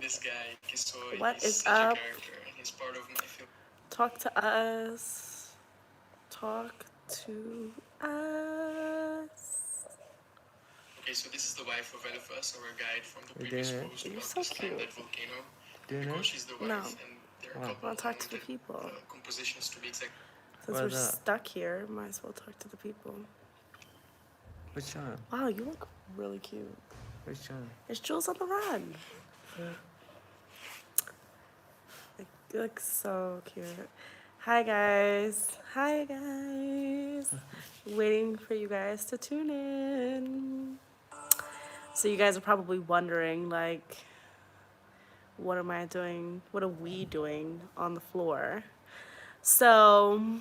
this guy, que soy, What he's is such a up? character, and he's part of my film. Talk to us. Talk to us. Okay, so this is the wife of Eliphaz, our guide from the You previous doing it? post You're about so the slime, cute. that volcano, Doing because it? she's the No. wife, and there are a Oh. couple I want to talk to the unwanted people. compositions to be exact. Since What's we're that? stuck here, might as well talk to the people. Which one? Wow, you look really cute. Which one? It's Jules on the Run. You look so cute. Hi guys. Hi guys. Waiting for you guys to tune in. So you guys are probably wondering, like, what am I doing? What are we doing on the floor? So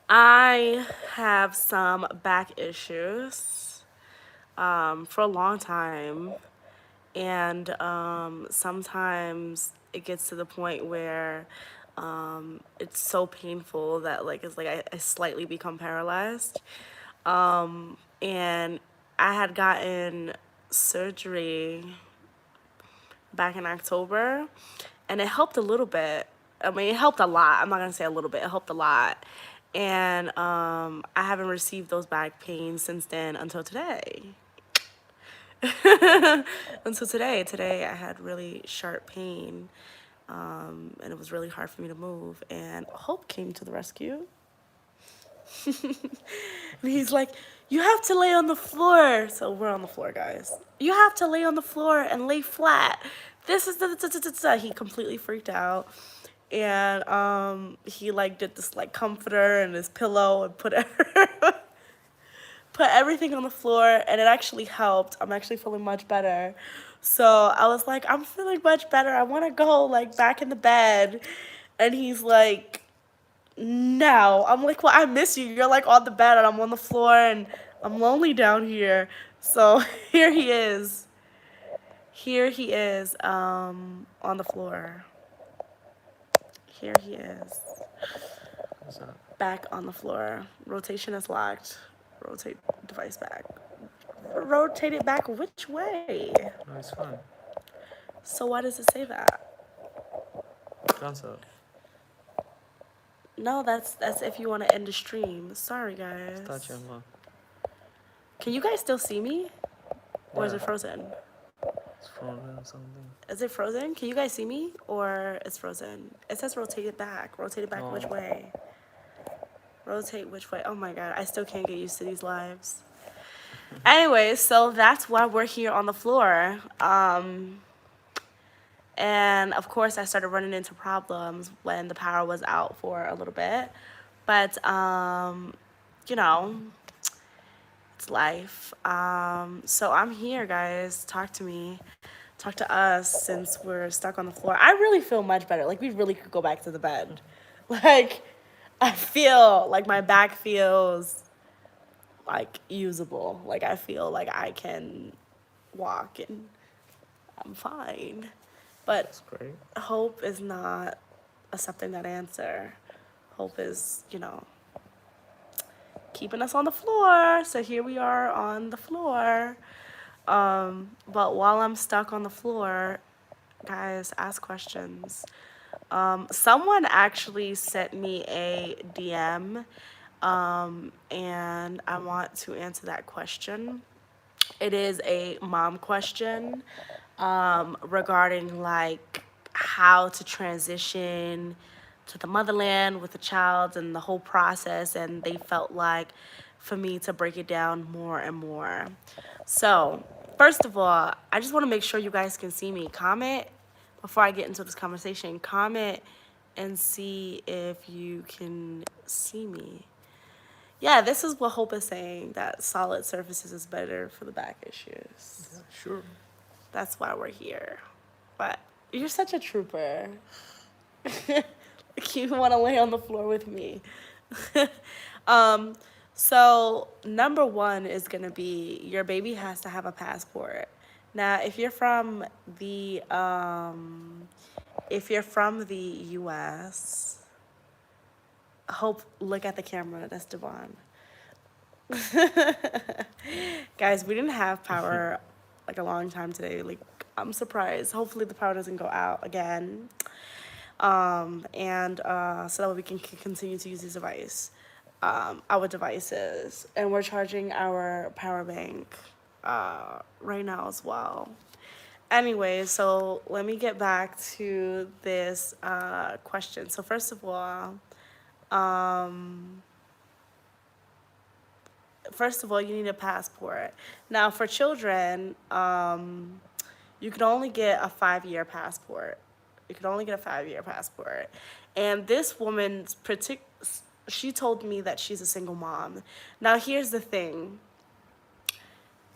I have some back issues for a long time. And sometimes it gets to the point where it's so painful that like it's like I slightly become paralyzed. And I had gotten surgery back in October, and it helped a little bit. I mean, it helped a lot. I'm not gonna say a little bit. It helped a lot, and I haven't received those back pains since then until today. Until today. Today I had really sharp pain, and it was really hard for me to move. And Hope came to the rescue. And he's like, "You have to lay on the floor." So we're on the floor, guys. "You have to lay on the floor and lay flat. This is the. He completely freaked out, and he like did this like comforter and his pillow and put everything on the floor, and it actually helped. I'm actually feeling much better. So I was like, I'm feeling much better. I want to go like back in the bed. And he's like, no. I'm like, well, I miss you. You're like on the bed and I'm on the floor and I'm lonely down here. So here he is. Here he is on the floor. Here he is. What's that? Back on the floor. Rotation is locked. Rotate device back. Rotate it back which way? No, it's fine. So why does it say that? Cancel. No, that's if you want to end the stream. Sorry, Start guys. your one. Can you guys still see me? Or is Yeah. it frozen? It's frozen or something. Is it frozen? Can you guys see me? Or it's frozen? It says rotate it back. Rotate it back which No. way? Rotate which way? Oh my god, I still can't get used to these lives. Anyway, so that's why we're here on the floor. And of course, I started running into problems when the power was out for a little bit. But, you know, it's life. So I'm here, guys. Talk to me. Talk to us since we're stuck on the floor. I really feel much better. Like, we really could go back to the bed. Like, I feel like my back feels like usable. Like, I feel like I can walk and I'm fine. But That's great. Hope is not accepting that answer. Hope is, keeping us on the floor. So here we are on the floor. But while I'm stuck on the floor, guys, ask questions. Someone actually sent me a DM, and I want to answer that question. It is a mom question regarding like how to transition to the motherland with a child and the whole process, and they felt like for me to break it down more and more. So first of all, I just want to make sure you guys can see me. Comment before I get into this conversation. Comment and see if you can see me. Yeah, this is what Hope is saying, that solid surfaces is better for the back issues. Yeah, sure. That's why we're here. But you're such a trooper. Like, you want to lay on the floor with me. So number one is gonna be your baby has to have a passport. Now, if you're from the U.S., Hope, look at the camera. That's Devon. Guys, we didn't have power like a long time today. Like, I'm surprised. Hopefully the power doesn't go out again. And so that we can continue to use these our devices. And we're charging our power bank right now as well. Anyway, so let me get back to this question. So first of all, you need a passport. Now, for children, you can only get a 5-year passport. You can only get a 5-year passport. And this woman's she told me that she's a single mom. Now, here's the thing.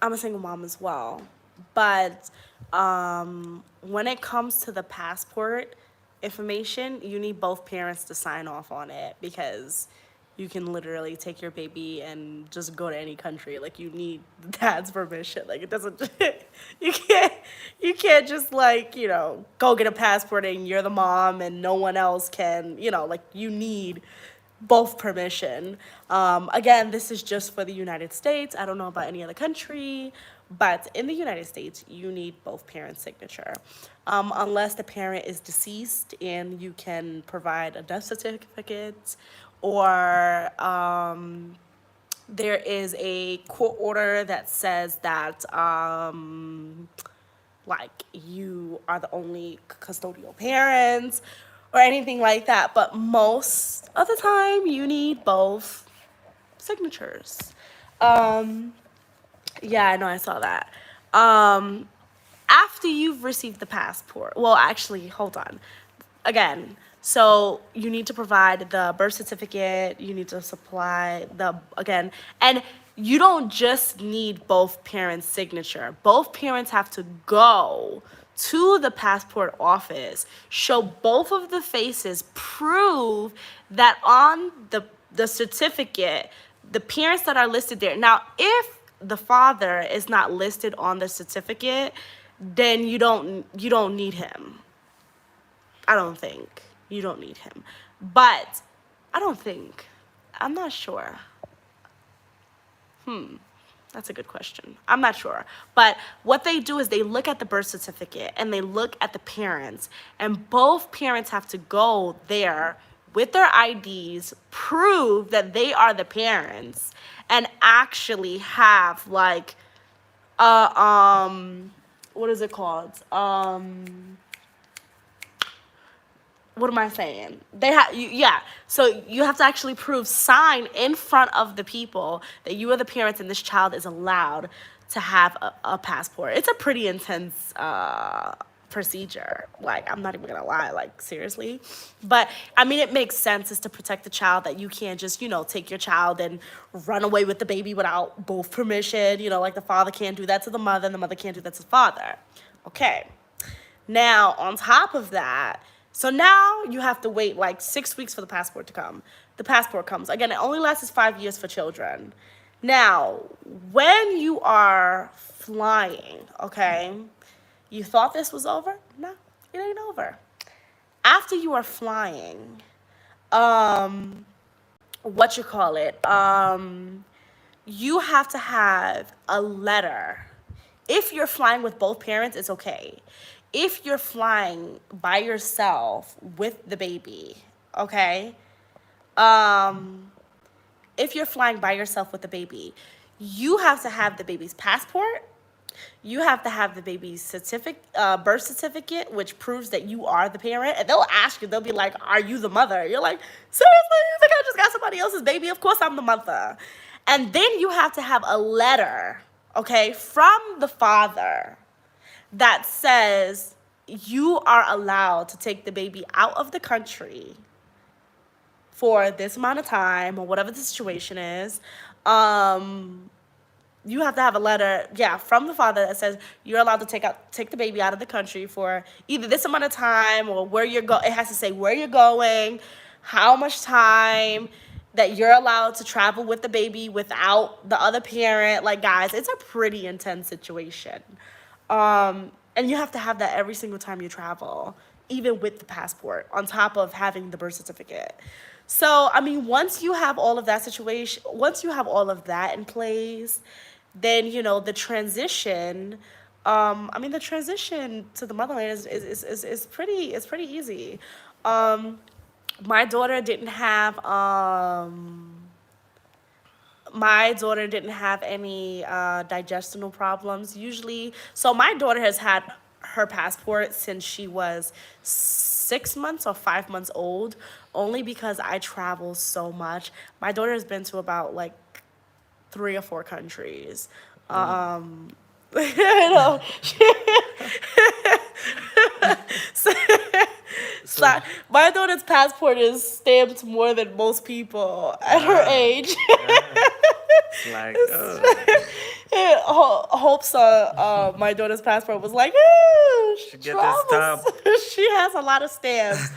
I'm a single mom as well. But when it comes to the passport information, you need both parents to sign off on it, because you can literally take your baby and just go to any country. Like, you need dad's permission. Like, it doesn't, you can't just, like, go get a passport and you're the mom and no one else can, like, you need both permission. Again, this is just for the United States. I don't know about any other country, but in the United States, you need both parents' signature. Unless the parent is deceased and you can provide a death certificate, or there is a court order that says that like, you are the only custodial parents or anything like that. But most of the time, you need both signatures. Yeah, I know, I saw that. After you've received the passport, well, actually, hold on. Again, so you need to provide the birth certificate, you need to supply and you don't just need both parents' signature. Both parents have to go to the passport office, show both of the faces, prove that on the certificate, the parents that are listed there. Now, if the father is not listed on the certificate, then you don't need him. I don't think. You don't need him. But I don't think. I'm not sure. That's a good question. I'm not sure. But what they do is they look at the birth certificate and they look at the parents, and both parents have to go there with their IDs, prove that they are the parents, and actually have, like, what is it called? What am I saying? So you have to actually sign in front of the people that you are the parents and this child is allowed to have a passport. It's a pretty intense procedure. Like, I'm not even gonna lie, like, seriously. But I mean, it makes sense. Is to protect the child, that you can't just, take your child and run away with the baby without both permission. Like, the father can't do that to the mother and the mother can't do that to the father. Okay. Now, on top of that, so now you have to wait like 6 weeks for the passport to come. The passport comes. Again, it only lasts 5 years for children. Now, when you are flying, okay, you thought this was over? No, it ain't over. After you are flying, you have to have a letter. If you're flying with both parents, it's okay. If you're flying by yourself with the baby, okay? If you're flying by yourself with the baby, you have to have the baby's passport. You have to have the baby's birth certificate, which proves that you are the parent. And they'll ask you, they'll be like, are you the mother? You're like, seriously? You think I just got somebody else's baby? Of course I'm the mother. And then you have to have a letter, okay, from the father that says you are allowed to take the baby out of the country for this amount of time, or whatever the situation is. You have to have a letter, from the father that says you're allowed to take the baby out of the country for either this amount of time, or where you're going. It has to say where you're going, how much time, that you're allowed to travel with the baby without the other parent. Like, guys, it's a pretty intense situation. And you have to have that every single time you travel, even with the passport, on top of having the birth certificate. So, I mean, once you have all of that in place, then, the transition I mean, the transition to the motherland is pretty easy. Um, my daughter didn't have my daughter didn't have any digestional problems. Usually, so my daughter has had her passport since she was 6 months or 5 months old, only because I travel so much. My daughter has been to about like 3 or 4 countries. Oh, I know. So, so so my daughter's passport is stamped more than most people at her ah, age. yeah. It's like Hopes my daughter's passport was like, "Ooh, she she get a travels." stamp. She has a lot of stamps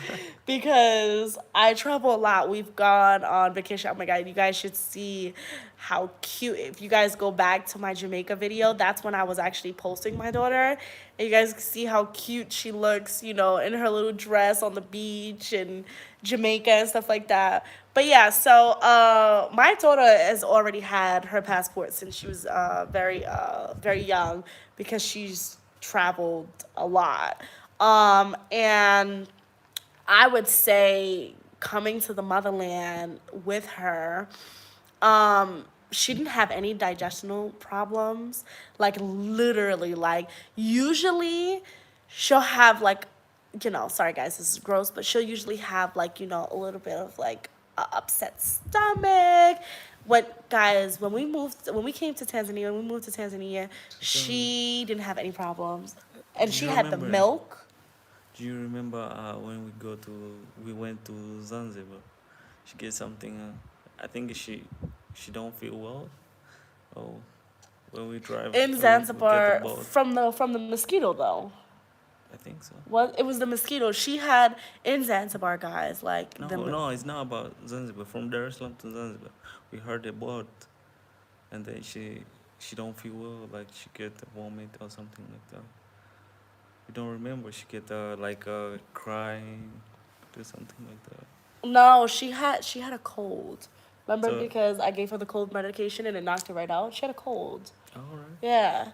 because I travel a lot. We've gone on vacation. Oh my god, you guys should see how cute. If you guys go back to my Jamaica video, that's when I was actually posting my daughter. And you guys can see how cute she looks, in her little dress on the beach and Jamaica and stuff like that. But yeah, so my daughter has already had her passport since she was very young because she's traveled a lot. And I would say coming to the motherland with her, she didn't have any digestional problems. Like literally, like usually she'll have like, sorry guys, this is gross, but she'll usually have like, a little bit of like a upset stomach. What guys, when we came to Tanzania, when we moved to Tanzania, So, she didn't have any problems. And do she you had the remember? milk. Do you remember when we went to Zanzibar? She get something. I think she don't feel well. Oh, when we drive, In we get the Zanzibar boat. from the mosquito though. I think so. What it was the mosquito she had in Zanzibar, guys. Like No, no, it's not about Zanzibar. From Dar es Salaam to Zanzibar, we heard about, and then she don't feel well. Like she get a vomit or something like that. You don't remember? She get like crying, do something like that. no, she had a cold. Remember So, because I gave her the cold medication and it knocked her right out. She had a cold. all right. Yeah,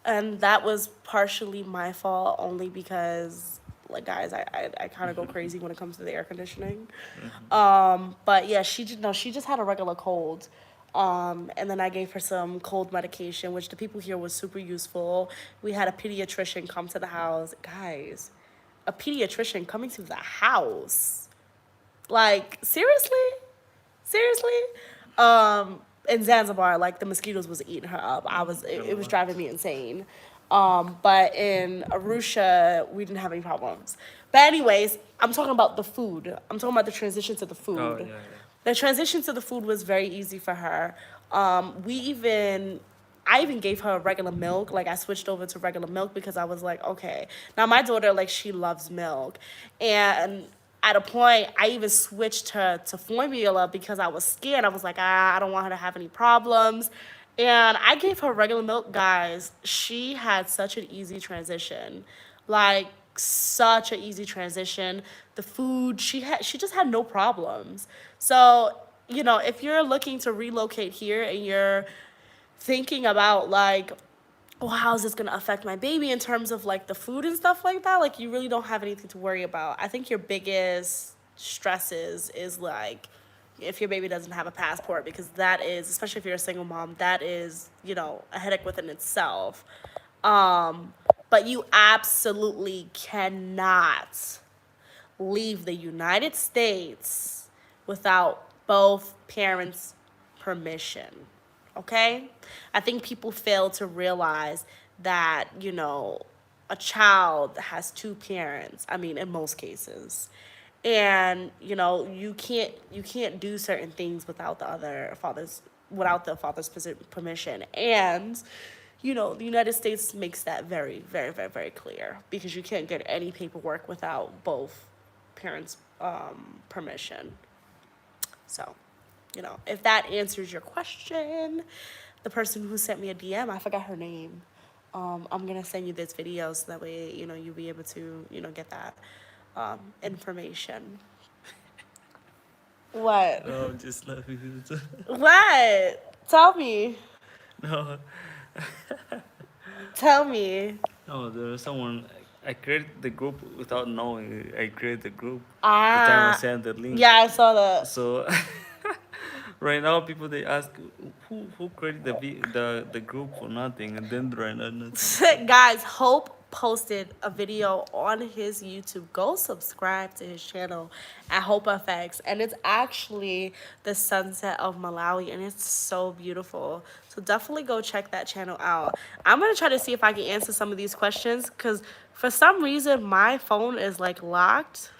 and that was partially my fault only because like guys, I kind of go crazy when it comes to the air conditioning. But yeah, she just had a regular cold. And then I gave her some cold medication, which the people here was super useful. We had a pediatrician come to the house. Guys, a pediatrician coming to the house. Like, seriously? Seriously? In Zanzibar, like the mosquitoes was eating her up. It was Wow. driving me insane. But in Arusha, we didn't have any problems. But anyways, I'm talking about the food. I'm talking about the transition to the Oh food. yeah, The transition to the food was very easy for her. I even gave her regular milk. Like I switched over to regular milk because I was like, okay. Now my daughter, like she loves milk, and at a point I even switched her to formula because I was scared. I was like, I don't want her to have any problems. And I gave her regular milk, guys. She had such an easy transition. Like such an easy transition. The food, she just had no problems. So, if you're looking to relocate here and you're thinking about like, well, how is this gonna affect my baby in terms of like the food and stuff like that? Like you really don't have anything to worry about. I think your biggest stresses is like if your baby doesn't have a passport because that is, especially if you're a single mom, that is, a headache within itself. Um, but you absolutely cannot leave the United States without both parents' permission. Okay? I think people fail to realize that, a child has two parents. I mean, in most cases. And, you can't do certain things without the father's permission. And the United States makes that very, very, very, very clear because you can't get any paperwork without both parents' permission. So, if that answers your question, the person who sent me a DM, I forgot her name. I'm gonna send you this video so that way you'll be able to get that information. What? no, I'm just laughing. What? Tell me. No, Tell me. No, there was someone. I created the group without knowing. I created the group the time I Ah, sent the link. yeah, I saw that. So right now, people they ask who created the group for nothing, and then right now nothing. Guys, Hope posted a video on his YouTube. Go subscribe to his channel at Hope FX. And it's actually the sunset of Malawi. And it's so beautiful. So definitely go check that channel out. I'm going to try to see if I can answer some of these questions. Because for some reason, my phone is like locked.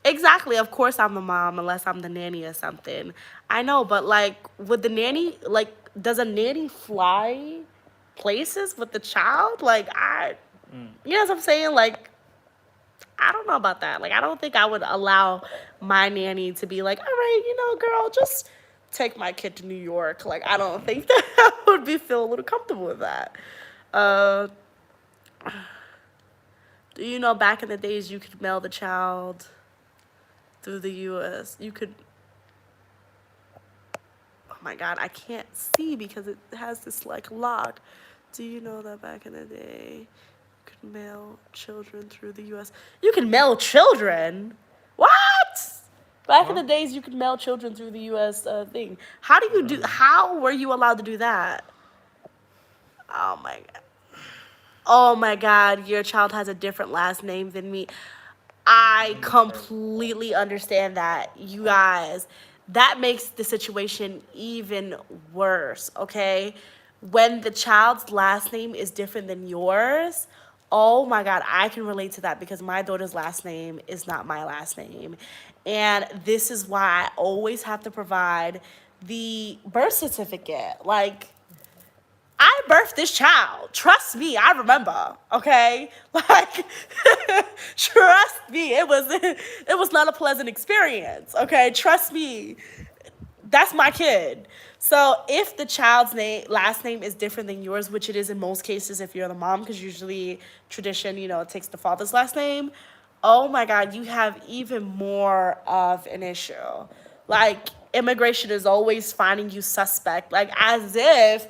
Exactly. Of course, I'm the mom, unless I'm the nanny or something. I know, but like, would the nanny like? Does a nanny fly places with the child? Like, you know what I'm saying? Like, I don't know about that. Like, I don't think I would allow my nanny to be like, all right, girl, just take my kid to New York. Like, I don't think that I would be feel a little comfortable with that. Uh, do you know back in the days you could mail the child through the U.S.? You could. Oh my God, I can't see because it has this like lock. Do you know that back in the day you could mail children through the U.S.? You can mail children? What? Back in the Well, days, you could mail children through the U.S. Thing. How do you do? How were you allowed to do that? Oh my God. Oh my God, your child has a different last name than me. I completely understand that, you guys. That makes the situation even worse, okay? When the child's last name is different than yours, oh my God, I can relate to that because my daughter's last name is not my last name. And this is why I always have to provide the birth certificate. Like, I birthed this child. Trust me, I remember. Okay, like, trust me, it was not a pleasant experience. Okay, trust me, that's my kid. So if the child's last name is different than yours, which it is in most cases if you're the mom, because usually tradition, it takes the father's last name. Oh my God, you have even more of an issue. Like, immigration is always finding you suspect, like as if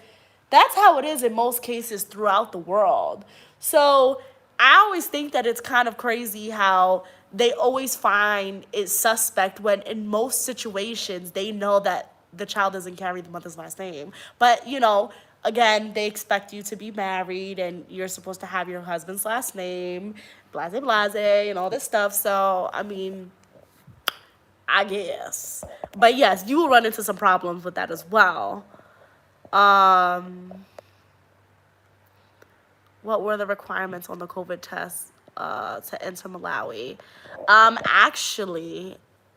that's how it is in most cases throughout the world. So I always think that it's kind of crazy how they always find it suspect when in most situations they know that the child doesn't carry the mother's last name. But, again, they expect you to be married and you're supposed to have your husband's last name, blase blase, and all this stuff. So, I mean, I guess. But yes, you will run into some problems with that as well. Um, what were the requirements on the COVID test to enter Malawi?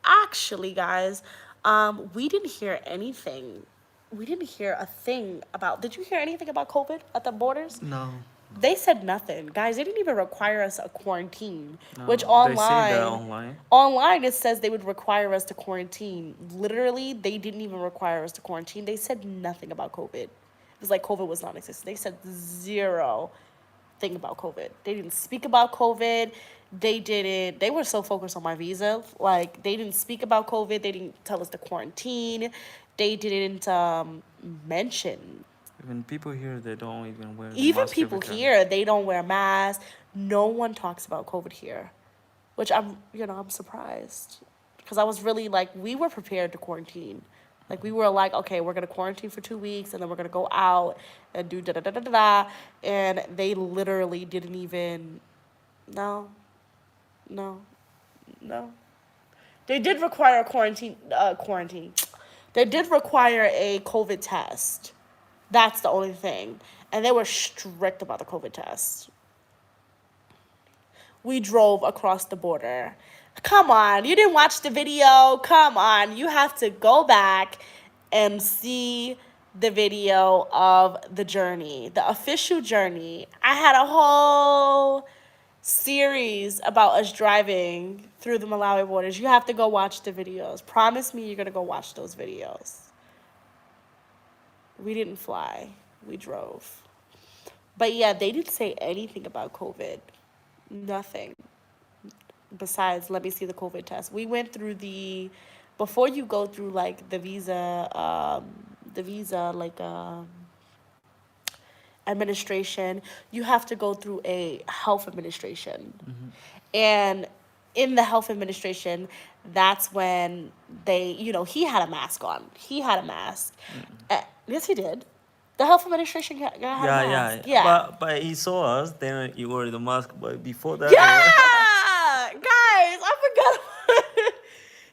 Actually, guys, we didn't hear anything. We didn't hear a thing about. Did you hear anything about COVID at the borders? no, They said nothing, guys. They didn't even require us a quarantine. Which no. They say that online, online. online it says they would require us to quarantine. Literally, they didn't even require us to quarantine. They said nothing about COVID. It was like COVID was non-existent. They said zero thing about COVID. They didn't speak about COVID. They didn't. They were so focused on my visa. Like, they didn't speak about COVID. They didn't tell us to quarantine. They didn't mention. Even people here, they don't even wear the Even mask every people time. here, they don't wear masks. No one talks about COVID here, which I'm surprised because I was really like, we were prepared to quarantine. Like, we were like, okay, we're gonna quarantine for 2 weeks and then we're gonna go out and do da da da da da. And they literally didn't even. No, no, no. They did require a quarantine. Quarantine. They did require a COVID test. That's the only thing. And they were strict about the COVID test. We drove across the border. Come on, you didn't watch the video? Come on, you have to go back and see the video of the journey, the official journey. I had a whole series about us driving through the Malawi borders. You have to go watch the videos. Promise me you're going to go watch those videos. We didn't fly, we drove. But yeah, they didn't say anything about COVID. Nothing. Besides, let me see the COVID test. We went through before you go through like the visa, like administration, you have to go through a health administration. Mm-hmm. And in the health administration, that's when they, he had a mask on. He had a mask. Yes, he did. The health administration guy had a Yeah, mask. yeah. Yeah. But he saw us. Then you wore the mask. But before that, Yeah, guys, I forgot.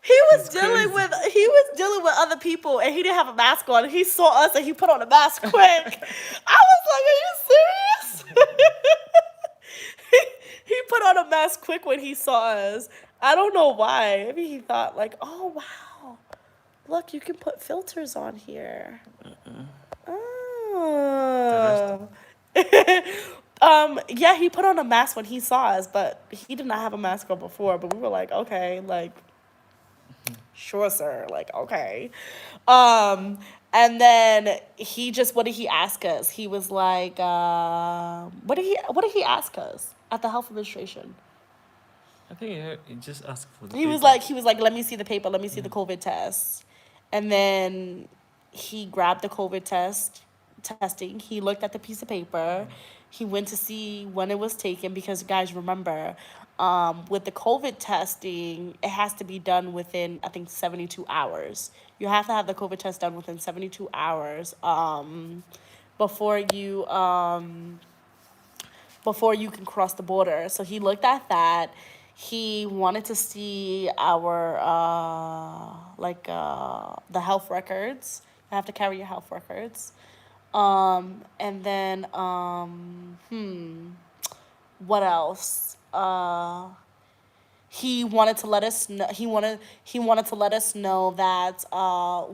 he was it's dealing crazy. with he was dealing with other people, and he didn't have a mask on. He saw us, and he put on a mask quick. I was like, "Are you serious?" he put on a mask quick when he saw us. I don't know why. Maybe he thought like, "Oh wow, look, you can put filters on here." Oh. Yeah, he put on a mask when he saw us, but he did not have a mask on before. But we were like, okay, like, sure, sir, like, okay. And then he just, what did he ask us? He was like, what did he ask us at the health administration? I think he just asked for the He was paper. like, let me see the paper, let me see the COVID test. And then he grabbed the COVID testing. He looked at the piece of paper. He went to see when it was taken because guys remember, with the COVID testing, it has to be done within I think 72 hours. You have to have the COVID test done within 72 hours before you before you can cross the border. So he looked at that. He wanted to see our the health records. You have to carry your health records. And then what else? He wanted to let us know he wanted to let us know that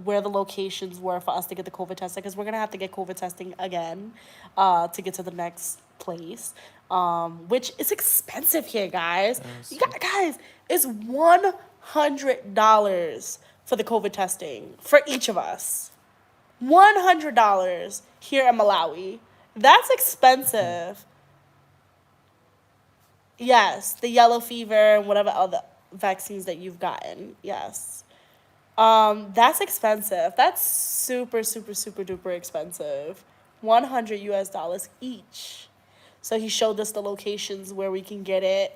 where the locations were for us to get the COVID testing because we're gonna have to get COVID testing again to get to the next place, which is expensive here, guys. Yes. Guys, it's $100 for the COVID testing for each of us. $100 here in Malawi. That's expensive. Yes, the yellow fever and whatever other vaccines that you've gotten. Yes. That's expensive. That's super, super, super duper expensive. 100 US dollars each. So he showed us the locations where we can get it.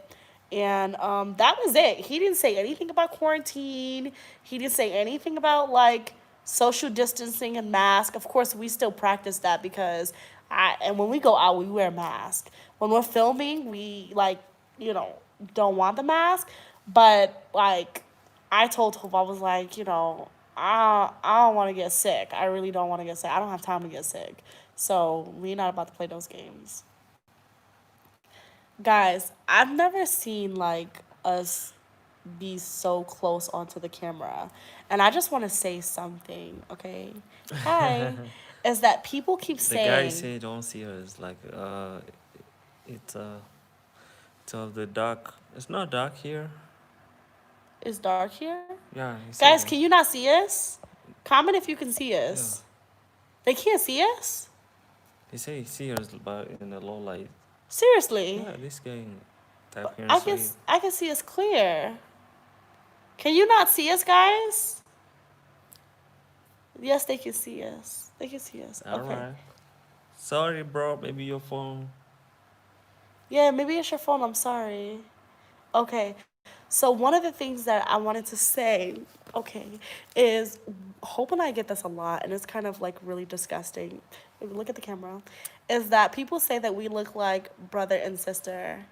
And that was it. He didn't say anything about quarantine. He didn't say anything about like social distancing and mask. Of course, we still practice that because and when we go out, we wear a mask. When we're filming, we don't want the mask. But like I told Hope, I was like, I don't want to get sick. I really don't want to get sick. I don't have time to get sick. So we're not about to play those games. Guys, I've never seen like us be so close onto the camera. And I just want to say something, okay? Hi. Is that people keep The guy saying say don't see us like it's it's of the dark. It's not dark here. it's dark here. Yeah, he said Guys, that. can you not see us? Comment if you can see Yeah, us. They can't see us? he say he see us but in the low light. Seriously. Yeah, this guy type here I and can say I can see us clear. Can you not see us, guys? Yes, they can see us. They can see us. all Okay. right. Sorry, bro. Maybe your phone. Yeah, maybe it's your phone. I'm sorry. Okay. So one of the things that I wanted to say, okay, is Hope and I get this a lot, and it's kind of like really disgusting. If you look at the camera, is that people say that we look like brother and sister,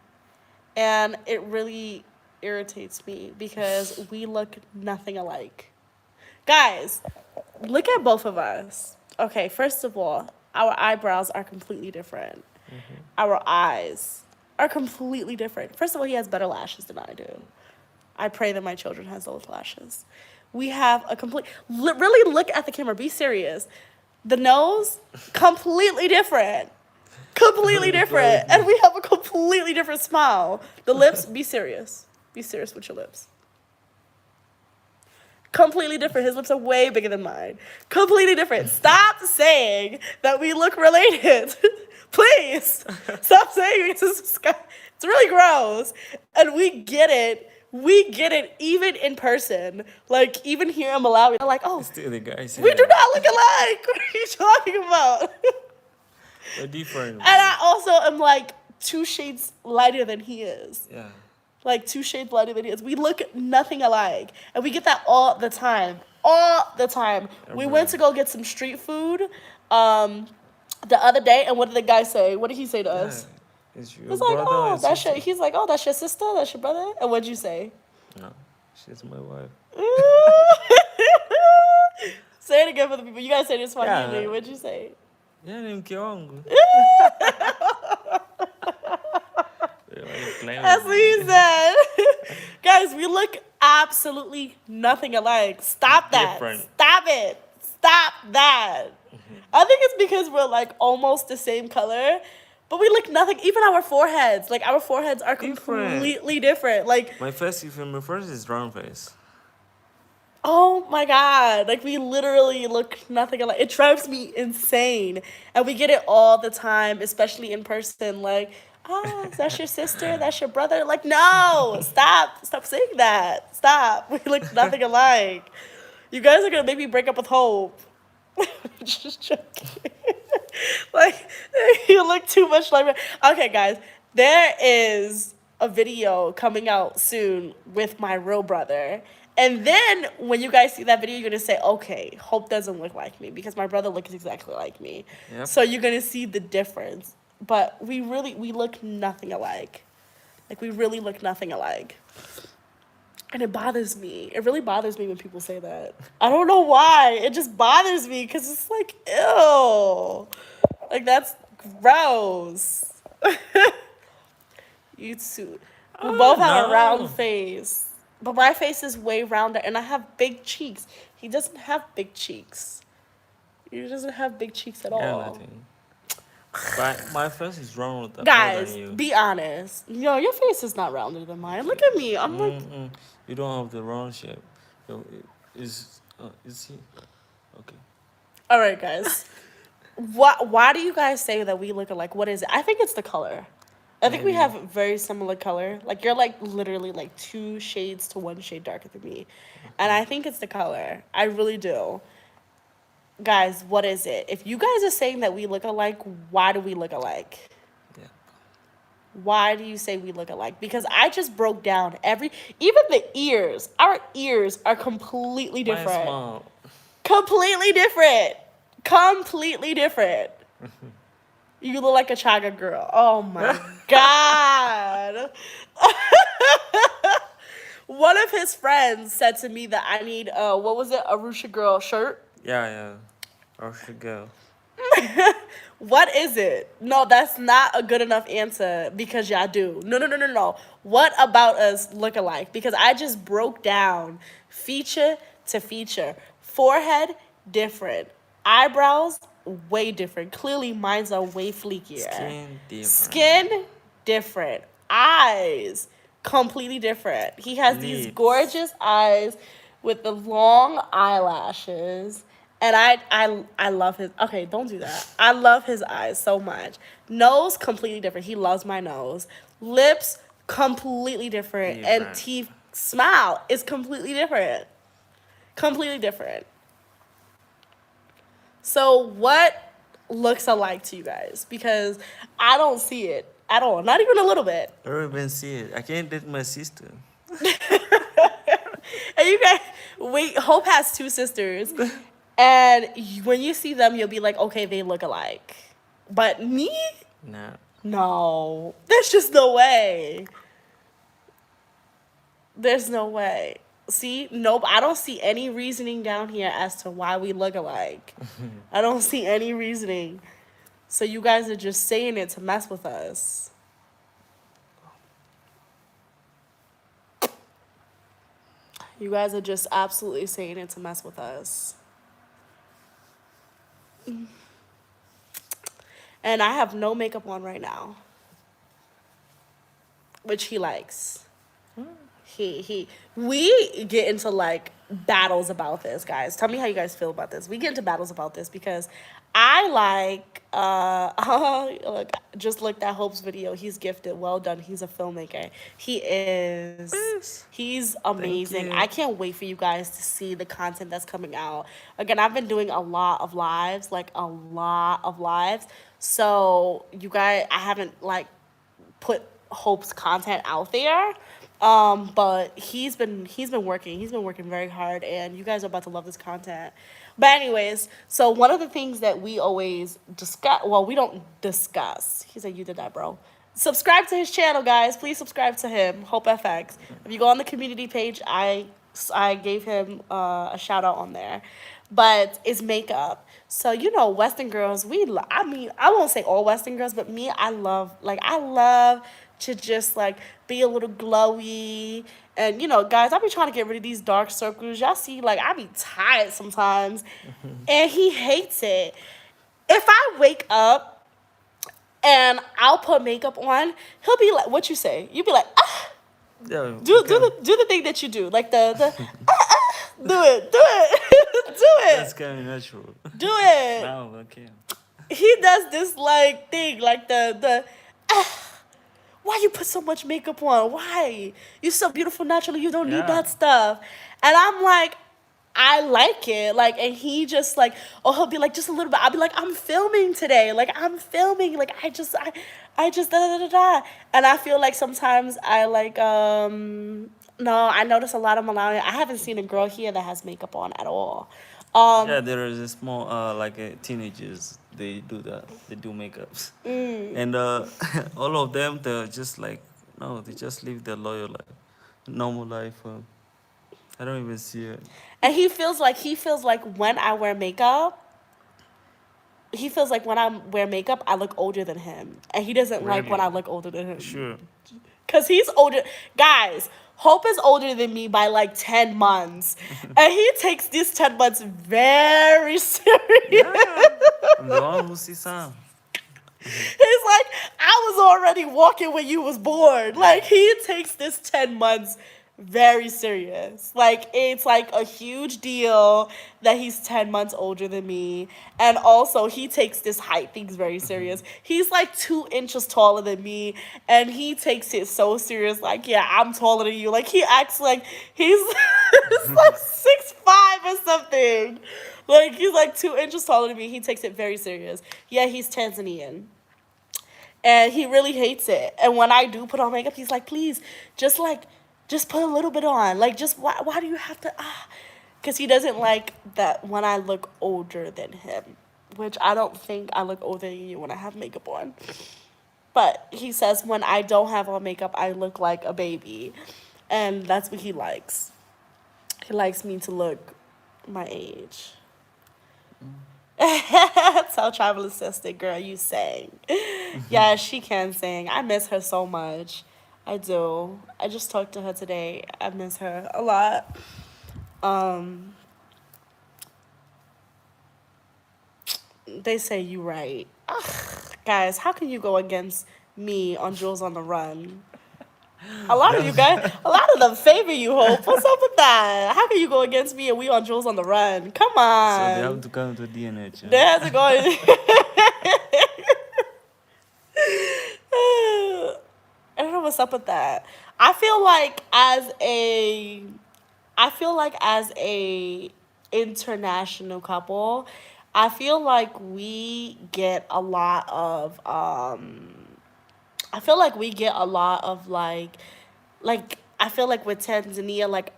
and it really irritates me because we look nothing alike. Guys, look at both of us. Okay, first of all, our eyebrows are completely different. Our eyes are completely different. First of all, he has better lashes than I do. I pray that my children has those lashes. We have a complete. Really look at the camera. Be serious. The nose, completely different. Completely different. And we have a completely different smile. The lips, be serious. Be serious with your lips. Completely different. His lips are way bigger than mine. Completely different. Stop saying that we look related. Please. Stop saying it's really gross. And we get it. We get it even in person. Like, even here in Malawi, they're like, oh, Still the guy say we do that. not look alike. What are you talking about? We're different, And bro. I also am like 2 shades lighter than he is. Yeah. Like 2 shades lighter than he is. We look nothing alike. And we get that all the time. All the time. We went Everywhere. to go get some street food um, the other day, and what did the guy say? What did he say to Yeah. us? Is your He's like, brother oh, and that's your, sister? he's like, oh, that's your sister? That's your brother? And what'd you say? No. She's my wife. Say it again for the people. You guys say this Yeah. Swahili. What'd you say? Yeah, ni mke wangu. Why you playing That's with what he me? said. Guys, we look absolutely nothing alike. Stop that. Different. Stop it. Stop that. I think it's because we're like almost the same color, but we look nothing. Even our foreheads, like our foreheads are Different. completely different. Like, My face, if my first is round face. oh my God. Like, we literally look nothing alike. It drives me insane. And we get it all the time, especially in person. Like, ah, that's your sister, that's your brother. Like, no, stop. Stop saying that. Stop. We look nothing alike. You guys are going to make me break up with Hope. Just joking. Like, you look too much like me. Okay, guys, there is a video coming out soon with my real brother. And then when you guys see that video, you're gonna say, okay, Hope doesn't look like me because my brother looks exactly like me. Yep. So you're gonna see the difference. But we look nothing alike. Like, we really look nothing alike. And it bothers me. It really bothers me when people say that. I don't know why. It just bothers me because it's like, ew. Like, that's gross. You too. We both have a round no. face. But my face is way rounder and I have big cheeks. He doesn't have big cheeks. He doesn't have big cheeks at Yeah, all. nothing. But my face is round more Guys, than you. be honest. Yo, your face is not rounder than mine. Look at me. I'm like, Mm-mm. You don't have the round shape. So is he? Okay. all right, guys. Why do you guys say that we look alike? What is it? I think it's the color. I think we Maybe. have very similar color. Like, you're like literally like 2 shades to 1 shade darker than me. And I think it's the color. I really do. Guys, what is it? If you guys are saying that we look alike, why do we look alike? Yeah. Why do you say we look alike? Because I just broke down even the ears. Our ears are completely Mine different. small. Completely different. Completely different. You look like a Chaga girl. Oh my God. One of his friends said to me that I need what was it, a Rusha girl shirt? Yeah. Or should go. What is it? No, that's not a good enough answer because y'all do. No. What about us look alike? Because I just broke down feature to feature. Forehead, different. Eyebrows, way different. Clearly, mine's are way fleekier. Skin different. Skin, different. Eyes, completely different. He has these Lips. gorgeous eyes with the long eyelashes. And I love his. Okay, don't do that. I love his eyes so much. Nose, completely different. He loves my nose. Lips, completely different. And Different. teeth, smile is completely different. Completely different. So what looks alike to you guys? Because I don't see it at all. Not even a little bit. I don't even see it. I can't date my sister. And you guys, Hope has 2 sisters. And when you see them, you'll be like, okay, they look alike. But me? Nah. No. There's just no way. There's no way. See? Nope. I don't see any reasoning down here as to why we look alike. I don't see any reasoning. So you guys are just saying it to mess with us. You guys are just absolutely saying it to mess with us. And I have no makeup on right now, which he likes. We get into like battles about this, guys. Tell me how you guys feel about this. We get into battles about this because I like look, just looked at Hope's video. He's gifted. Well done. He's a filmmaker. He is. Yes. He's amazing. you. I can't wait for you guys to see the content that's coming out. Again, I've been doing a lot of lives, like a lot of lives. So you guys, I haven't like put Hope's content out there. But he's been working. He's been working very hard, and you guys are about to love this content. But anyways, so one of the things that we always discuss, well, we don't discuss. He said you did that, bro. Subscribe to his channel, guys. Please subscribe to him, Hope FX. If you go on the community page, I gave him a shout out on there. But it's makeup. So you know, Western girls, I mean, I won't say all Western girls, but me, I love to just like be a little glowy. And you know, guys, I be trying to get rid of these dark circles. Y'all see, like I be tired sometimes, and he hates it. If I wake up and I'll put makeup on, he'll be like, "What you say?" You be like, "Ah, Yeah, do the thing that you do, like the do it, do that's it, kind of natural. do it." Now, okay. He does this like thing, like the why you put so much makeup on? Why? You're so beautiful naturally. You don't need Yeah. that stuff. And I'm like, I like it. Like, and he just like, oh, he'll be like, just a little bit. I'll be like, I'm filming today. Like, I'm filming. Like, I just da da da da. And I feel like sometimes I like, no, I notice a lot of Malawian. I haven't seen a girl here that has makeup on at all. Yeah, there is a small like teenagers. They do that. They do makeups, and all of them they're just like no, they just live their loyal life, normal life. I don't even see it. And he feels like when I wear makeup, he feels like when I wear makeup, I look older than him, and he doesn't like when Really? I look older than him. Sure. Cause he's older. Guys, Hope is older than me by like 10 months, and he takes these 10 months very serious. Yeah, I'm the one who sees some. He's like, I was already walking when you was born. Like he takes this 10 months very serious. Like it's like a huge deal that he's 10 months older than me. And also he takes this height things very serious. He's like 2 inches taller than me, and he takes it so serious, like, yeah, I'm taller than you. Like he acts like he's he's like 6'5" or something. Like he's like 2 inches taller than me. He takes it very serious. Yeah, he's Tanzanian, and he really hates it. And when I do put on makeup, he's like, please, just put a little bit on. Like, just why do you have to Because he doesn't like that when I look older than him, which I don't think I look older than you when I have makeup on. But he says when I don't have on makeup, I look like a baby, and that's what he likes. He likes me to look my age. Tell Travel Assistant, girl, you sang. Yeah, she can sing. I miss her so much. I do. I just talked to her today. I miss her a lot. Um, they say you right. Ugh, guys, how can you go against me on Jules on the Run? A lot of you guys, a lot of them favor you, Hope. What's up with that? How can you go against me and we on Jules on the Run? Come So they have on. to come to DNH. They have to go. I don't know what's up with that. I feel like as a I feel like as a international couple, I feel like we get a lot of I feel like we get a lot of like I feel like with Tanzania, like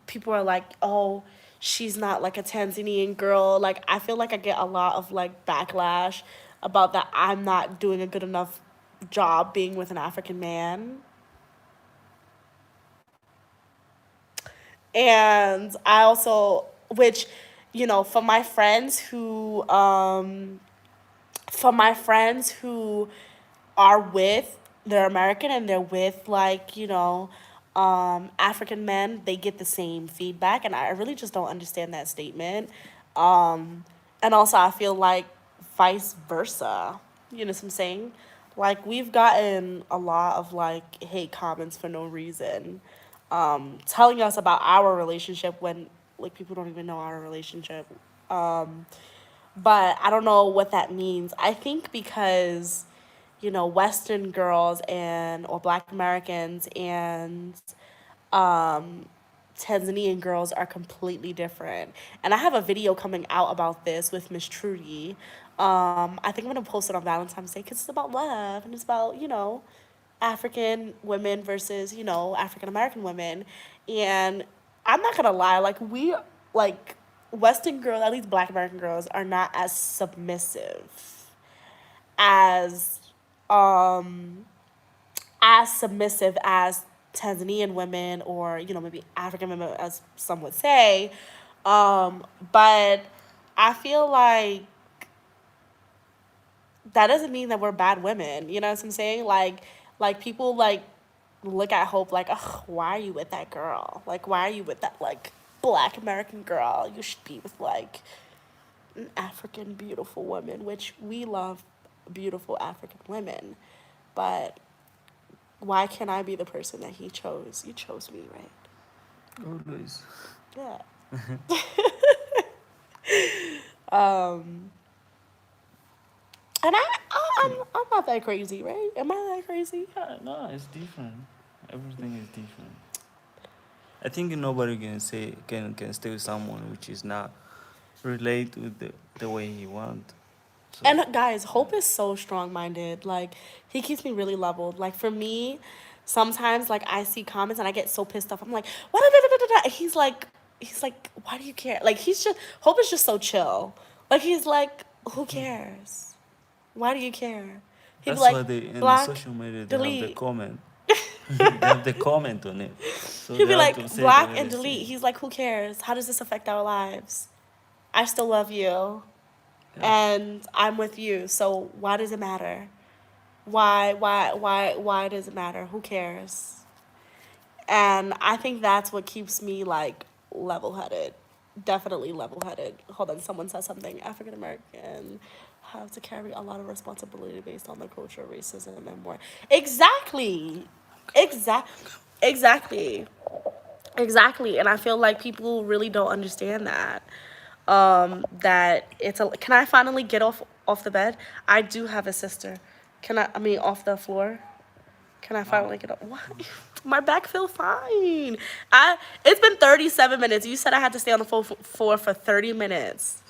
people are like, "Oh, she's not like a Tanzanian girl." Like I feel like I get a lot of like backlash about that I'm not doing a good enough job being with an African man. And I also, which, you know, for my friends who are with, they're American and they're with like, African men, they get the same feedback, and I really just don't understand that statement. And also I feel like vice versa. You know what I'm saying? Like we've gotten a lot of like hate comments for no reason, telling us about our relationship when like people don't even know our relationship. But I don't know what that means. I think because, Western girls and or Black Americans and Tanzanian girls are completely different. And I have a video coming out about this with Miss Trudy. I think I'm gonna post it on Valentine's Day because it's about love and it's about, African women versus, African American women. And I'm not gonna lie, like Western girls, at least Black American girls, are not as submissive as um as Tanzanian women or, maybe African women, as some would say. But I feel like that doesn't mean that we're bad women. You know what I'm saying? Like people like look at Hope like, ugh, why are you with that girl? Like, why are you with that like Black American girl? You should be with like an African beautiful woman, which we love beautiful African women. But why can't I be the person that he chose? You chose me, right? Always. Yeah. Um, and I'm not that crazy, right? Am I that crazy? Yeah, no, it's different. Everything is different. I think nobody can stay with someone which is not relate with the way he want. So And guys, Hope is so strong minded. Like he keeps me really leveled. Like for me, sometimes like I see comments and I get so pissed off. I'm like, what? He's like, why do you care? Like Hope is just so chill. Like he's like, who cares? Why do you care? He'd be that's why like, they in the block, social media they have the delete. comment. They have the comment on it. So He'd they be have to like, say the block way and they say delete. it. He's like, who cares? How does this affect our lives? I still love you Yeah. and I'm with you. So why does it matter? Why does it matter? Who cares? And I think that's what keeps me like level headed. Definitely level headed. Hold on, someone said something. African American have to carry a lot of responsibility based on their culture, racism, and more. Exactly. Exact. Exactly. Exactly. And I feel like people really don't understand that. That it's a. Can I finally get off the bed? I do have a sister. Can I? I mean, off the floor. Can I finally get up? What? My back feel fine. It's been 37 minutes. You said I had to stay on the floor for 30 minutes.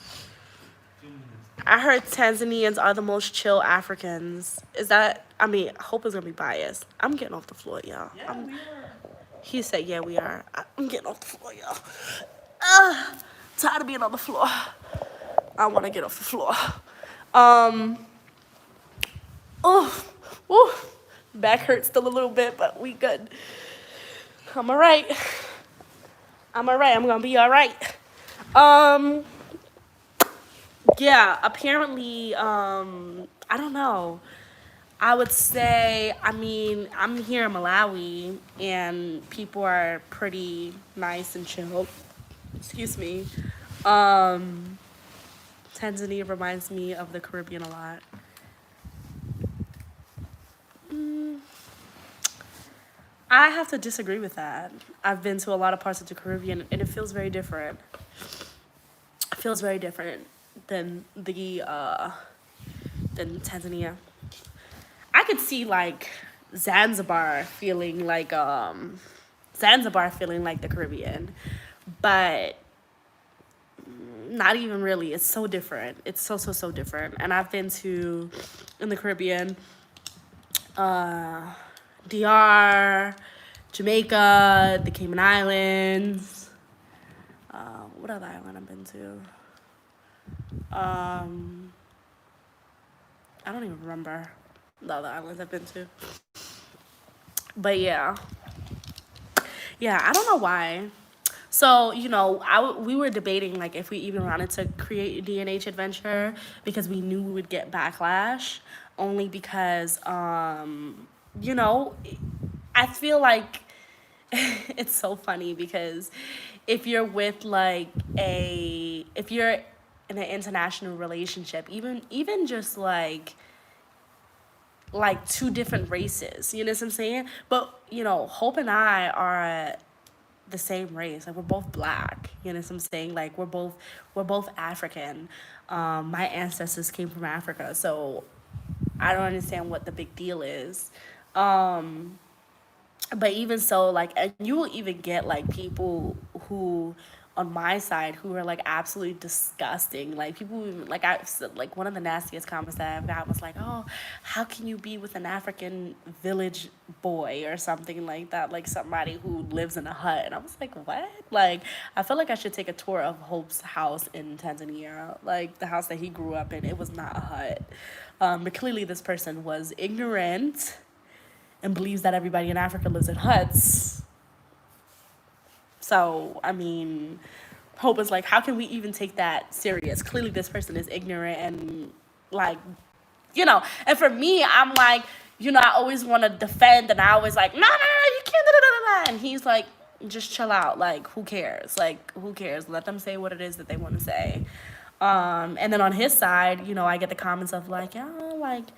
I heard Tanzanians are the most chill Africans. Is that? I mean, Hope is gonna be biased. I'm getting off the floor, y'all. He said, "Yeah, we are." I'm getting off the floor, y'all. Tired of being on the floor. I want to get off the floor. Um. Oh. Oh. Back hurts still a little bit, but we good. I'm alright. I'm alright. I'm gonna be alright. Um, yeah, apparently, I don't know. I would say, I mean, I'm here in Malawi and people are pretty nice and chill. Excuse me. Um, Tanzania reminds me of the Caribbean a lot. I have to disagree with that. I've been to a lot of parts of the Caribbean and it feels very different. It feels very different than than Tanzania. I could see like Zanzibar feeling like the Caribbean, but not even really. It's so different. It's so different. And I've been to in the Caribbean, DR, Jamaica, the Cayman Islands. What other island I've been to? I don't even remember the other islands I've been to. But yeah, I don't know why. So we were debating like if we even wanted to create a D&H adventure because we knew we would get backlash, only because you know, I feel like it's so funny because if you're with if you're in an international relationship, even just like two different races, you know what I'm saying? But Hope and I are the same race. Like we're both black. You know what I'm saying? Like we're both African. My ancestors came from Africa, so I don't understand what the big deal is. But even so, like, and you will even get like people who on my side who are like absolutely disgusting. Like people even like one of the nastiest comments that I've got was like, "Oh, how can you be with an African village boy or something like that? Like somebody who lives in a hut." And I was like, "What?" Like I feel like I should take a tour of Hope's house in Tanzania, like the house that he grew up in. It was not a hut, but clearly this person was ignorant and believes that everybody in Africa lives in huts. So, I mean, Hope is like, how can we even take that serious? Clearly, this person is ignorant and, like, and for me, I'm like, I always want to defend and I always like, no, no, no, you can't, da, da, da, da. And he's like, just chill out. Like, who cares? Like, who cares? Let them say what it is that they want to say. And then on his side, I get the comments of like, like,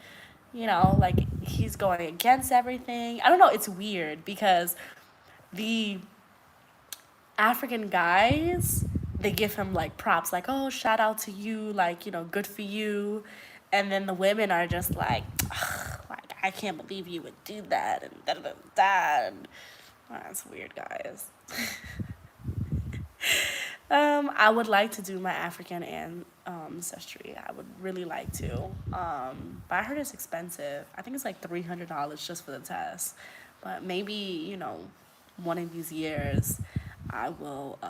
like he's going against everything. I don't know. It's weird because the African guys, they give him like props, like, oh, shout out to you, like, good for you. And then the women are just like, I can't believe you would do that, and da da da da. And, that's weird, guys. I would like to do my African ancestry. I would really like to. But I heard it's expensive. I think it's like $300 just for the test. But maybe, one of these years I will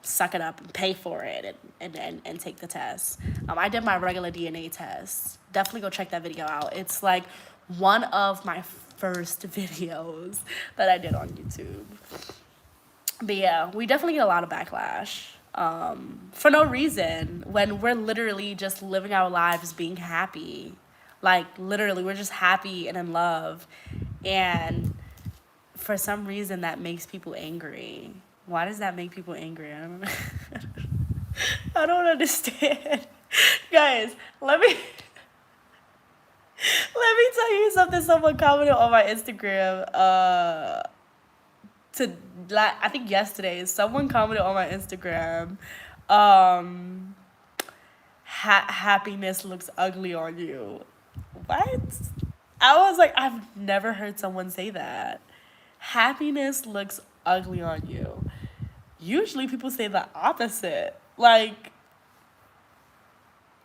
suck it up and pay for it and take the test. I did my regular DNA test. Definitely go check that video out. It's like one of my first videos that I did on YouTube. But yeah, we definitely get a lot of backlash for no reason when we're literally just living our lives being happy. Like, literally, we're just happy and in love. And for some reason, that makes people angry. Why does that make people angry? I don't know. I don't understand. Guys, let me tell you something. Someone commented on my Instagram I think yesterday. Someone commented on my Instagram, happiness looks ugly on you. What? I was like, I've never heard someone say that. Happiness looks ugly on you. Usually people say the opposite. Like,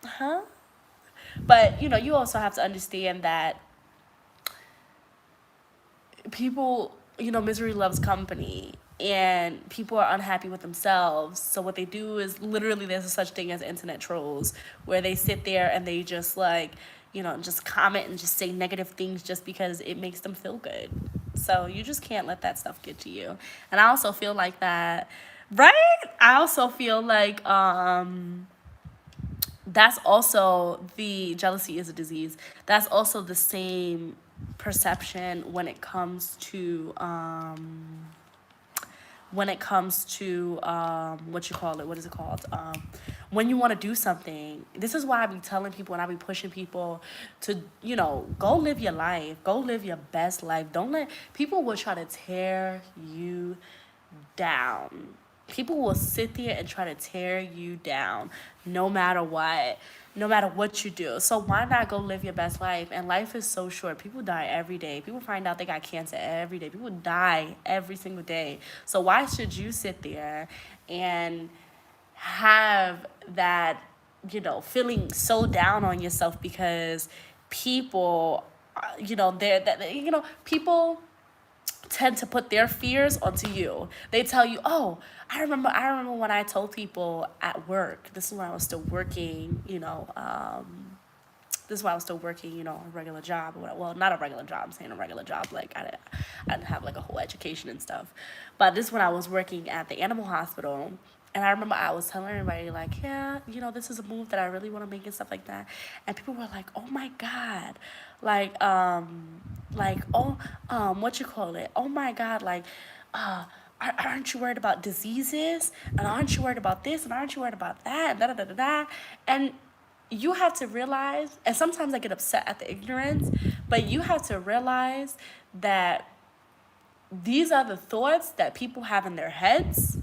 huh? But, you also have to understand that people, misery loves company. And people are unhappy with themselves. So what they do is literally there's a such thing as internet trolls where they sit there and they just like, just comment and just say negative things just because it makes them feel good. So you just can't let that stuff get to you. And I also feel like that, right? I also feel like that's also the jealousy is a disease. That's also the same perception when it comes to what you call it, what is it called, when you want to do something. This is why I be telling people and I be pushing people to, go live your life, go live your best life. Don't let people will try to tear you down. People will sit there and try to tear you down no matter what you do. So why not go live your best life? And life is so short. People die every day. People find out they got cancer every day. People die every single day. So why should you sit there and have that, feeling so down on yourself because people, people tend to put their fears onto you. They tell you, "Oh, I remember when I told people at work, this is when I was still working, this is why I was still working, a regular job. Well, not a regular job. I'm saying a regular job. Like, I didn't have, like, a whole education and stuff. But this is when I was working at the animal hospital. And I remember I was telling everybody, like, yeah, this is a move that I really want to make and stuff like that. And people were like, oh, my God. Like, what you call it? Oh, my God, like, aren't you worried about diseases? And aren't you worried about this? And aren't you worried about that? And da-da-da-da-da. And you have to realize, and sometimes I get upset at the ignorance, but you have to realize that these are the thoughts that people have in their heads.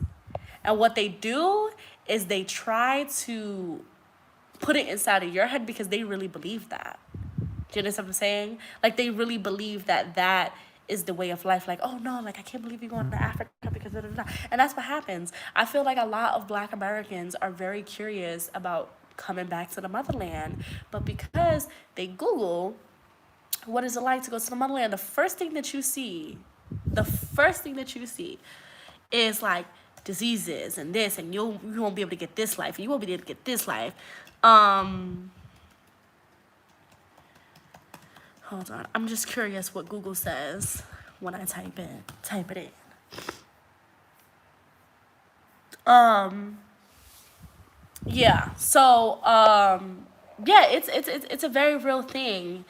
And what they do is they try to put it inside of your head because they really believe that. Do you understand what I'm saying? Like, they really believe that is the way of life. Like, oh no, like I can't believe you're going to Africa because da, da, da. And that's what happens. I feel like a lot of Black Americans are very curious about coming back to the motherland, but because they Google what is it like to go to the motherland, the first thing that you see is like diseases and this, and you won't be able to get this life, and you won't be able to get this life. Um, Hold on, I'm just curious what Google says when I type it in. Yeah. So, yeah, it's a very real thing.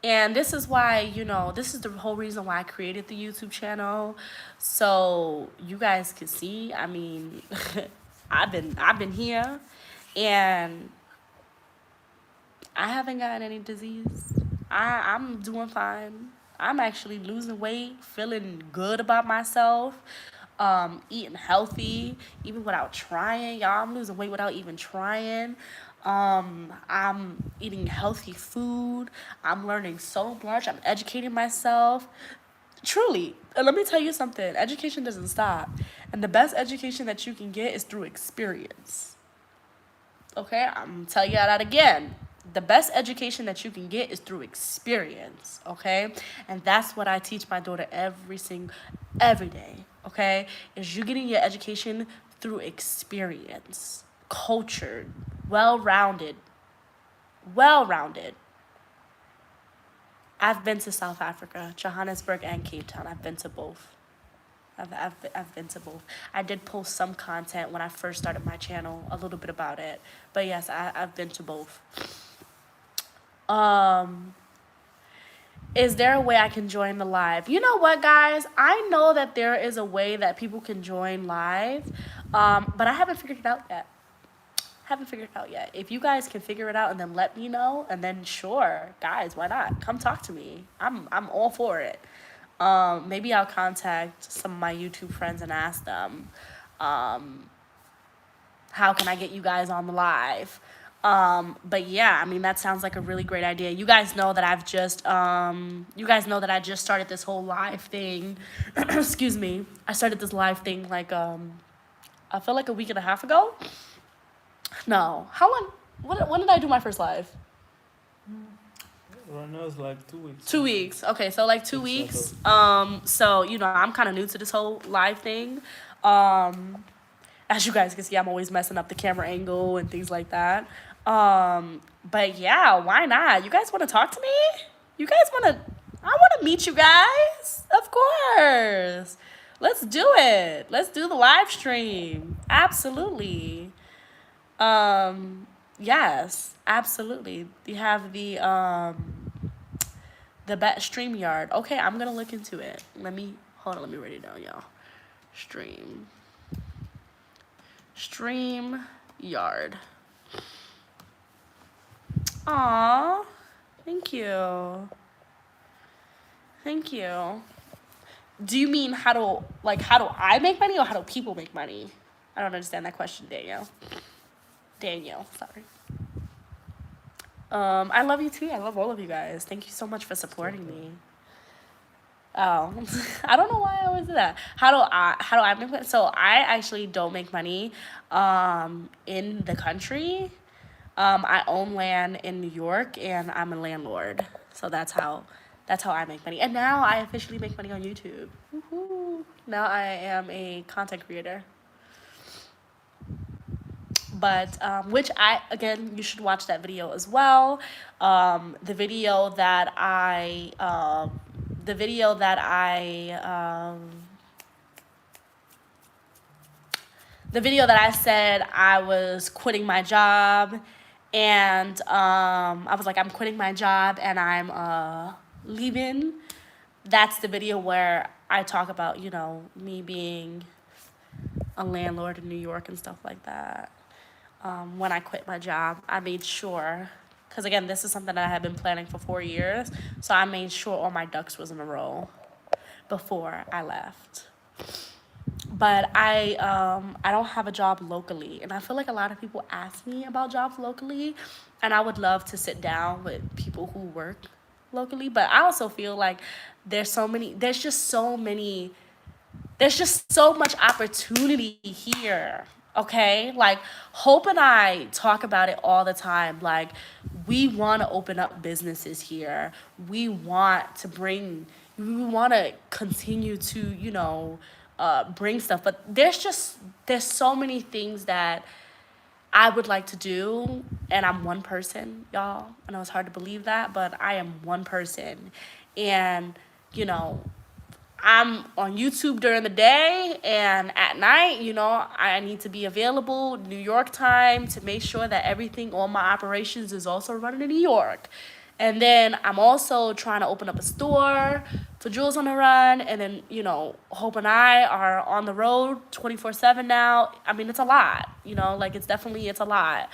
And this is why, this is the whole reason why I created the YouTube channel. So you guys can see, I mean, I've been here and I haven't gotten any disease. I'm doing fine. I'm actually losing weight, feeling good about myself, eating healthy, even without trying. Y'all, I'm losing weight without even trying. I'm eating healthy food. I'm learning so much. I'm educating myself. Truly, and let me tell you something, education doesn't stop. And the best education that you can get is through experience. Okay, I'm gonna tell you that again. The best education that you can get is through experience. Okay, and that's what I teach my daughter every day. Okay, is you getting your education through experience, cultured, well-rounded, well-rounded. I've been to South Africa, Johannesburg, and Cape Town. I've been to both. I've been to both. I did post some content when I first started my channel, a little bit about it. But yes, I've been to both. Is there a way I can join the live? You know what, guys? I know that there is a way that people can join live, but I haven't figured it out yet. If you guys can figure it out and then let me know, and then sure, guys, why not? Come talk to me. I'm all for it. Maybe I'll contact some of my YouTube friends and ask them, how can I get you guys on the live? But yeah, I mean, that sounds like a really great idea. You guys know that I just started this whole live thing. Excuse me. I started this live thing like, I feel like a week and a half ago. No, how long? When did I do my first live? Right now it's like 2 weeks. 2 weeks. Okay, so like 2 weeks. So I'm kind of new to this whole live thing. As you guys can see, I'm always messing up the camera angle and things like that. But yeah, why not? You guys want to talk to me? I want to meet you guys. Of course. Let's do it. Let's do the live stream. Absolutely. Yes, absolutely. You have the StreamYard. Okay, I'm gonna look into it. Let me write it down, y'all. StreamYard. Aw, thank you. Do you mean how do I make money, or how do people make money? I don't understand that question, Danielle, sorry. I love you too. I love all of you guys. Thank you so much for supporting me. Oh, I don't know why I always do that. How do I make money? So I actually don't make money in the country. I own land in New York and I'm a landlord. So that's how I make money. And now I officially make money on YouTube. Woohoo. Now I am a content creator. But again, you should watch that video as well. The video that I said I was quitting my job, and I was like, I'm quitting my job and I'm leaving. That's the video where I talk about, me being a landlord in New York and stuff like that. When I quit my job, I made sure, because again, this is something that I had been planning for 4 years, so I made sure all my ducks was in a row before I left. But I don't have a job locally, and I feel like a lot of people ask me about jobs locally, and I would love to sit down with people who work locally, but I also feel like there's just so much opportunity here. Okay, like Hope and I talk about it all the time. Like, we want to open up businesses here. We want to bring, we want to continue to, bring stuff. But there's so many things that I would like to do, and I'm one person, y'all. I know it's hard to believe that, but I am one person. And, you know, I'm on YouTube during the day, and at night, I need to be available New York time to make sure that everything, all my operations is also running in New York. And then I'm also trying to open up a store for Jules on the Run. And then, Hope and I are on the road 24/7 now. I mean, it's a lot, like it's a lot.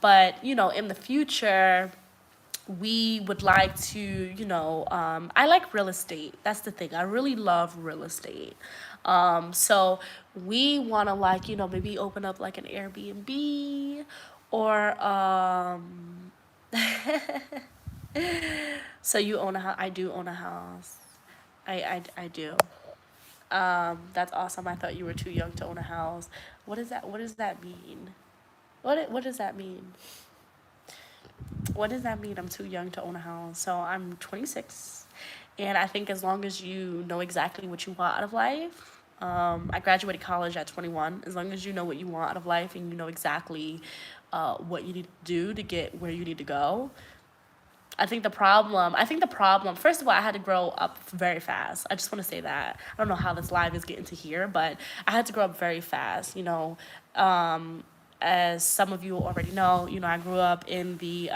But, in the future, we would like to, I like real estate. That's the thing. I really love real estate. So we want to, like, maybe open up like an Airbnb, or so you own a house. I do own a house. I do. That's awesome. I thought you were too young to own a house. What does that mean? What does that mean? What does that mean? I'm too young to own a house. So I'm 26, and I think as long as you know exactly what you want out of life, I graduated college at 21. As long as you know what you want out of life, and you know exactly what you need to do to get where you need to go. I think the problem, first of all, I had to grow up very fast. I just want to say that. I don't know how this live is getting to here, but I had to grow up very fast, as some of you already know, I grew up in the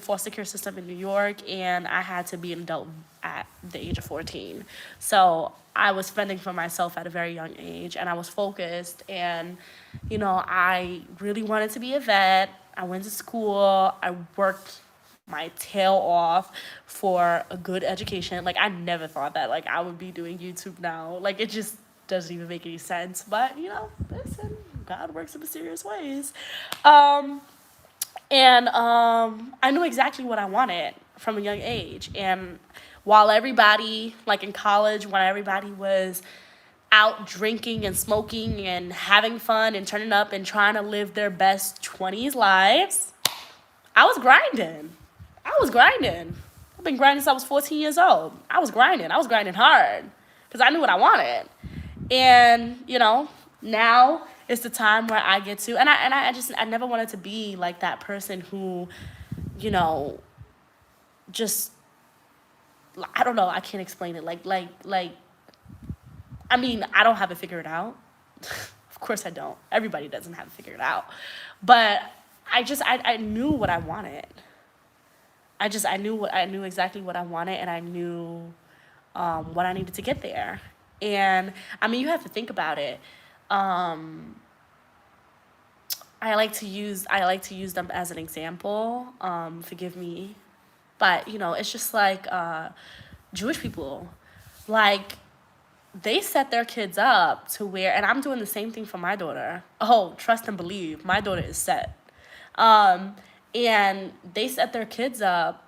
foster care system in New York, and I had to be an adult at the age of 14. So I was fending for myself at a very young age, and I was focused, and, I really wanted to be a vet. I went to school. I worked my tail off for a good education. Like, I never thought that, like, I would be doing YouTube now. Like, it just doesn't even make any sense. But, listen, God works in mysterious ways. And I knew exactly what I wanted from a young age. And while everybody, like in college, when everybody was out drinking and smoking and having fun and turning up and trying to live their best 20s lives, I was grinding. I've been grinding since I was 14 years old. I was grinding hard because I knew what I wanted. And, now it's the time where I get to, and I never wanted to be like that person who, just, I don't know, I can't explain it. I mean, I don't have it figured out. Of course I don't. Everybody doesn't have it figured out. But I knew what I wanted. I knew exactly what I wanted, and I knew what I needed to get there. And I mean, you have to think about it. I like to use them as an example. Forgive me, but it's just like Jewish people, like, they set their kids up to where, and I'm doing the same thing for my daughter. Oh, trust and believe, my daughter is set. And they set their kids up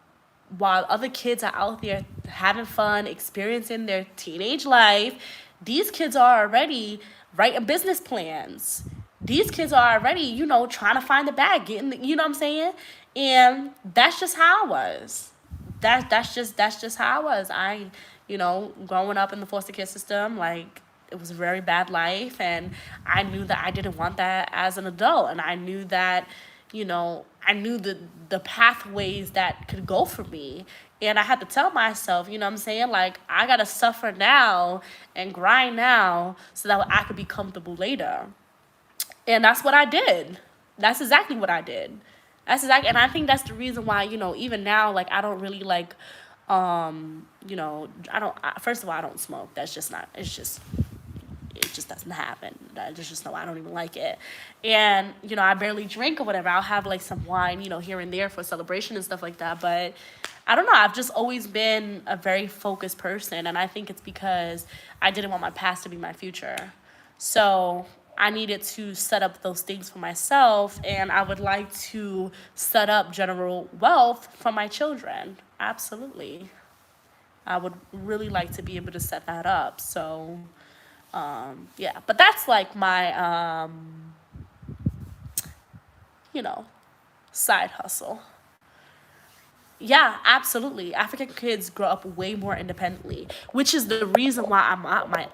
while other kids are out there having fun, experiencing their teenage life. These kids are already writing business plans. These kids are already, trying to find the bag, getting the, you know what I'm saying? And that's just how I was. That's just how I was. Growing up in the foster care system, like, it was a very bad life, and I knew that I didn't want that as an adult, and I knew that, I knew the pathways that could go for me, and I had to tell myself, you know what I'm saying, like, I gotta suffer now and grind now so that I could be comfortable later. And that's what I did. That's exactly what I did. And I think that's the reason why, even now, like, I don't really like, first of all, I don't smoke. That's just not, it just doesn't happen. I don't even like it. And, I barely drink or whatever. I'll have like some wine, here and there for celebration and stuff like that. But I don't know. I've just always been a very focused person. And I think it's because I didn't want my past to be my future. So I needed to set up those things for myself, and I would like to set up general wealth for my children. Absolutely. I would really like to be able to set that up. So, yeah, but that's like my, you know, side hustle. Yeah, absolutely. African kids grow up way more independently, which is the reason why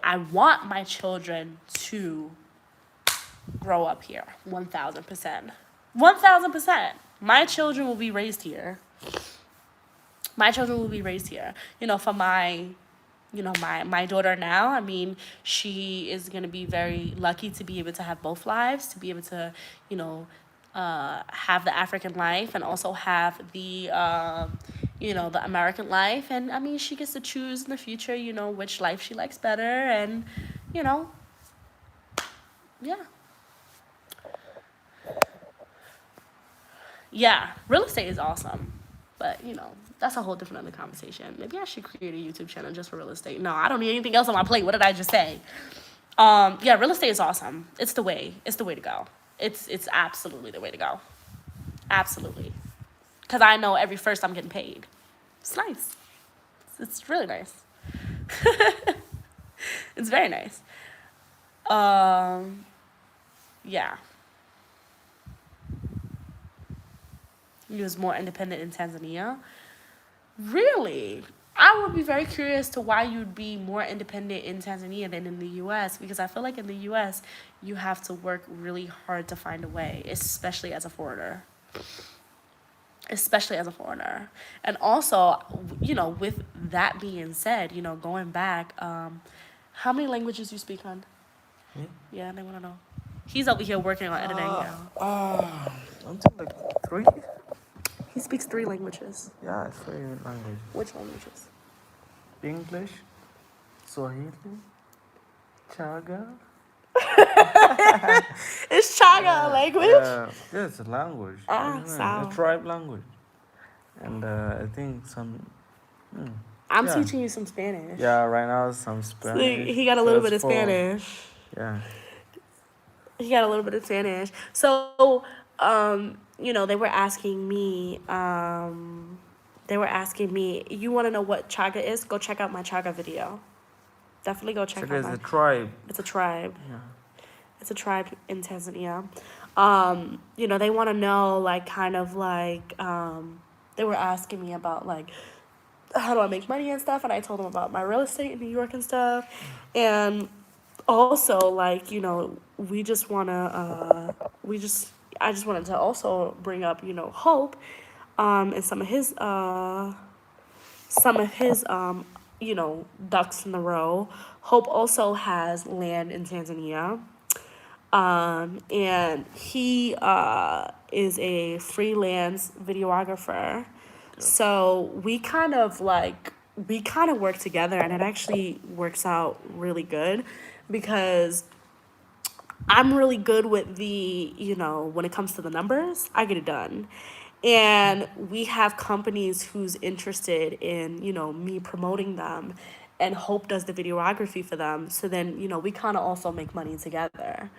I want my children to grow up here. 1,000%. 1,000%. My children will be raised here. My children will be raised here. For my daughter now, I mean, she is going to be very lucky to be able to have both lives, to be able to, have the African life and also have the American life. And I mean, she gets to choose in the future, which life she likes better. And, you know, yeah. Yeah, real estate is awesome. But, that's a whole different other conversation. Maybe I should create a YouTube channel just for real estate. No, I don't need anything else on my plate. What did I just say? Yeah, real estate is awesome. It's the way. It's the way to go. It's absolutely the way to go. Absolutely. Because I know every first I'm getting paid. It's nice. It's really nice. It's very nice. Yeah. He was more independent in Tanzania. Really? I would be very curious to why you'd be more independent in Tanzania than in the US, because I feel like in the US you have to work really hard to find a way, especially as a foreigner. Especially as a foreigner. And also, with that being said, going back, how many languages you speak, hon? Me? Yeah, they want to know. He's over here working on editing now. Something like 3. He speaks 3 languages. Yeah, 3 languages. Which languages? English, Swahili, Chaga. Is Chaga a language? Yeah, it's a language. Sawa. A tribe language. And I think some. I'm yeah. teaching you some Spanish. Yeah, right now some Spanish. He got a little bit of Spanish. Yeah. He got a little bit of Spanish. So, they were asking me, you want to know what Chaga is? Go check out my Chaga video. Definitely go check out Chaga is a tribe. It's a tribe. Yeah. It's a tribe in Tanzania. They want to know, like, kind of like, they were asking me about, like, how do I make money and stuff, and I told them about my real estate in New York and stuff. And also, like, we just want to, I just wanted to also bring up, Hope, and some of his, ducks in the row. Hope also has land in Tanzania. And he is a freelance videographer. So we kind of work together, and it actually works out really good because I'm really good with the, when it comes to the numbers, I get it done. And we have companies who's interested in, me promoting them, and Hope does the videography for them. So then, we kind of also make money together.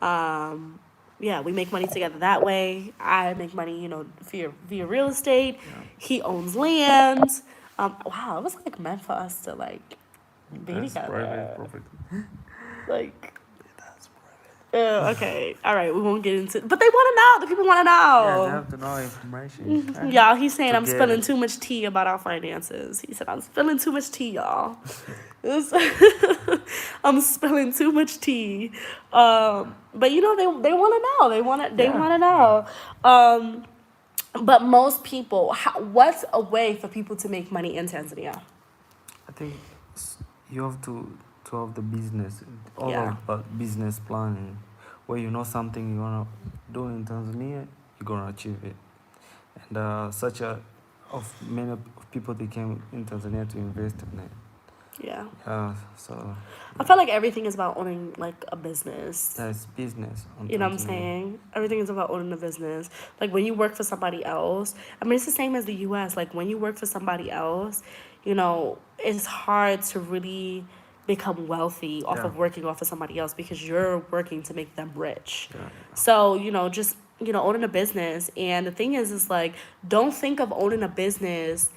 Yeah. We make money together that way. I make money, via real estate. Yeah. He owns land. Wow, it was like meant for us to be together. Perfect. Like. Okay. All right. We won't get into. But they want to know. The people want to know. Yeah, they have to know information. Y'all, he's saying I'm spilling too much tea about our finances. He said I'm spilling too much tea, y'all. I'm spilling too much tea. But they want to know. They want to know. But most people, what's a way for people to make money in Tanzania? I think you have to have the business, about business planning, where you know something you want to do in Tanzania, you're going to achieve it. And many people, they came in Tanzania to invest in it. Yeah. So I feel like everything is about owning a business. That's business. You know what I'm saying? Everything is about owning a business. Like when you work for somebody else, I mean, it's the same as the US. Like when you work for somebody else, it's hard to really become wealthy off Yeah. of working off of somebody else because you're working to make them rich. Yeah. So, just, owning a business. And the thing is like, don't think of owning a business.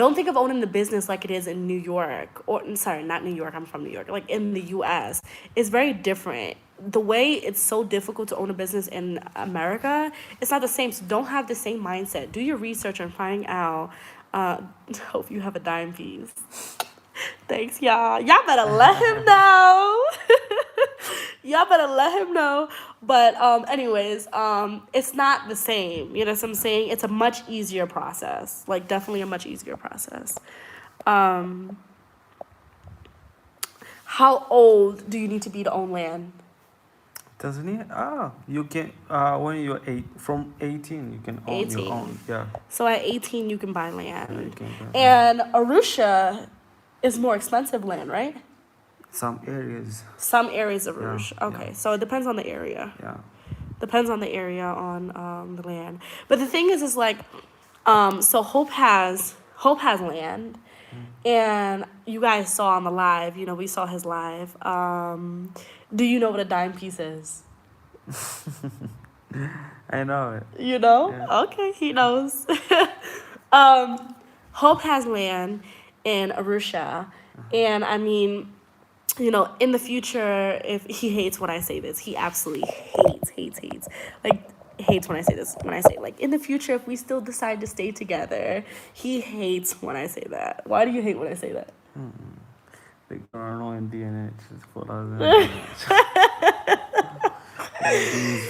Don't think of owning the business like it is in New York, or sorry, not New York. I'm from New York. Like in the U.S., it's very different. The way it's so difficult to own a business in America, it's not the same. So don't have the same mindset. Do your research and find out. Hope you have a dime piece. Thanks, y'all. Y'all better let him know. Y'all better let him know. But anyways, it's not the same. You know what I'm saying? It's a much easier process. Like definitely a much easier process. How old do you need to be to own land? Doesn't it? You can when you're from 18, you can own your 18. own. Yeah. So at 18 you can buy Yeah, you land. can buy. And Arusha is more expensive land, right? Some areas. Some areas of Yeah, Arusha. Okay. yeah. So it depends on the area. Yeah. Depends on the area on the land. But the thing is like, so Hope has land, and you guys saw on the live. We saw his live. Do you know what a dime piece is? I know it. You know? Yeah. Okay, he knows. Hope has land in Arusha, and I mean, in the future, if he hates when I say this, he absolutely hates, like hates when I say this. When I say like in the future, if we still decide to stay together, he hates when I say that. Why do you hate when I say that? They are annoying DNA just for us.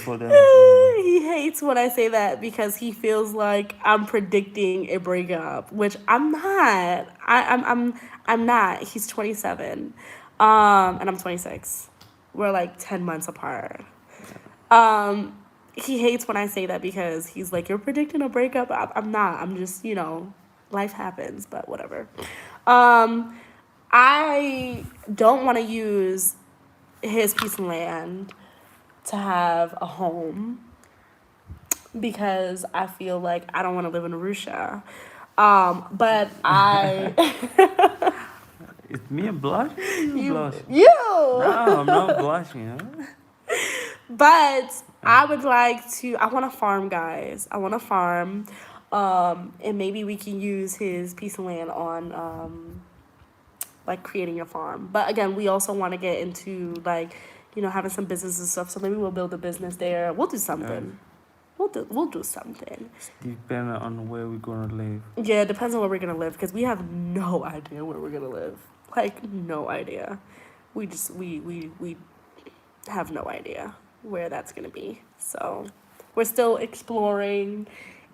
For them. He hates when I say that because he feels like I'm predicting a breakup, which I'm not. I'm not. He's 27, and I'm 26. We're like 10 months apart. He hates when I say that because he's like, you're predicting a breakup. I'm not. I'm just, life happens, but whatever. I don't want to use his piece of land to have a home because I feel like I don't want to live in Arusha. But I... It's me blushing? You blushing? You! No, I'm not blushing. Huh? But I would like to... I want to farm, guys. I want to farm. And maybe we can use his piece of land on... like creating a farm. But again, we also want to get into like, having some business and stuff. So maybe we'll build a business there. We'll do something. We'll do something. Depending on where we're gonna live. Yeah, it depends on where we're gonna live because we have no idea where we're gonna live. Like no idea. We have no idea where that's gonna be. So we're still exploring,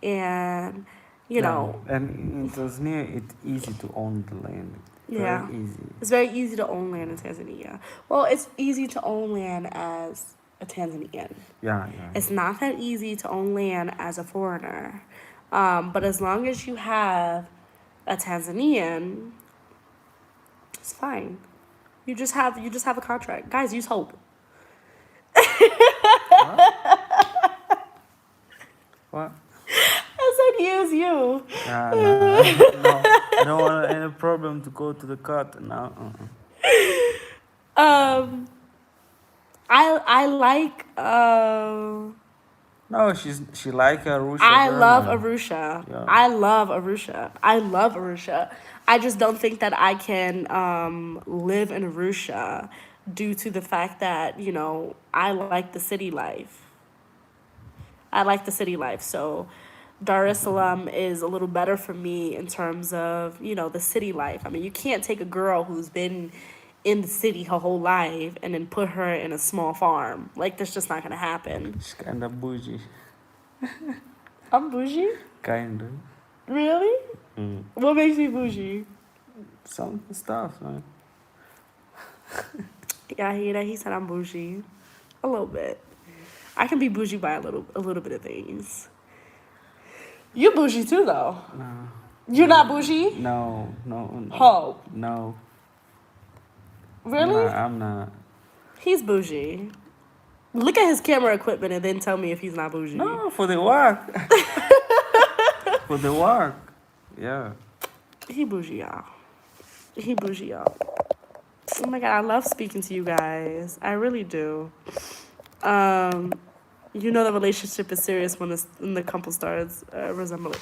and you know. And in Tanzania, it's easy to own the land. Yeah. Very easy. It's very easy to own land in Tanzania. Well, it's easy to own land as a Tanzanian. Yeah. It's not that easy to own land as a foreigner. But as long as you have a Tanzanian, it's fine. You just have a contract. Guys, use Hope. What? I said use you. No. I don't want any problem to go to the court. No. I like No, she like Arusha. I love much. Arusha. Yeah. I love Arusha. I just don't think that I can live in Arusha due to the fact that, I like the city life. So Dar es Salaam is a little better for me in terms of, the city life. I mean, you can't take a girl who's been in the city her whole life and then put her in a small farm. Like, that's just not going to happen. She's kind of bougie. I'm bougie? Kind of. Really? What makes me bougie? Some stuff, man. Yeah, I hear that. He said I'm bougie. A little bit. I can be bougie by a little bit of things. You bougie too, though. No. You're not bougie? No. Hope. No. Really? I'm not. He's bougie. Look at his camera equipment and then tell me if he's not bougie. No, for the work. For the work. Yeah. He bougie, y'all. Oh my God, I love speaking to you guys. I really do. You know the relationship is serious when the couple starts resembling.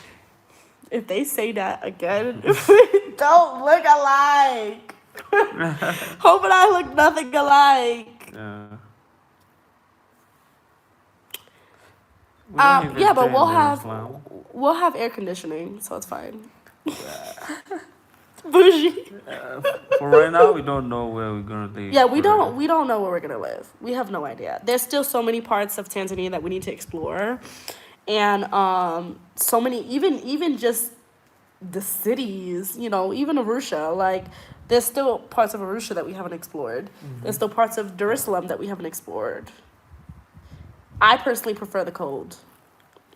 If they say that again, we don't look alike. Hope and I look nothing alike. Yeah. We don't even Yeah, but stay in Dar es Salaam. we'll have air conditioning, so it's fine. Bougie. For right now, we don't know where we're gonna live. Yeah, we don't know where we're gonna live. We have no idea. There's still so many parts of Tanzania that we need to explore, and so many even just the cities. You know, even Arusha. Like, there's still parts of Arusha that we haven't explored. There's still parts of Dar es Salaam that we haven't explored. I personally prefer the cold.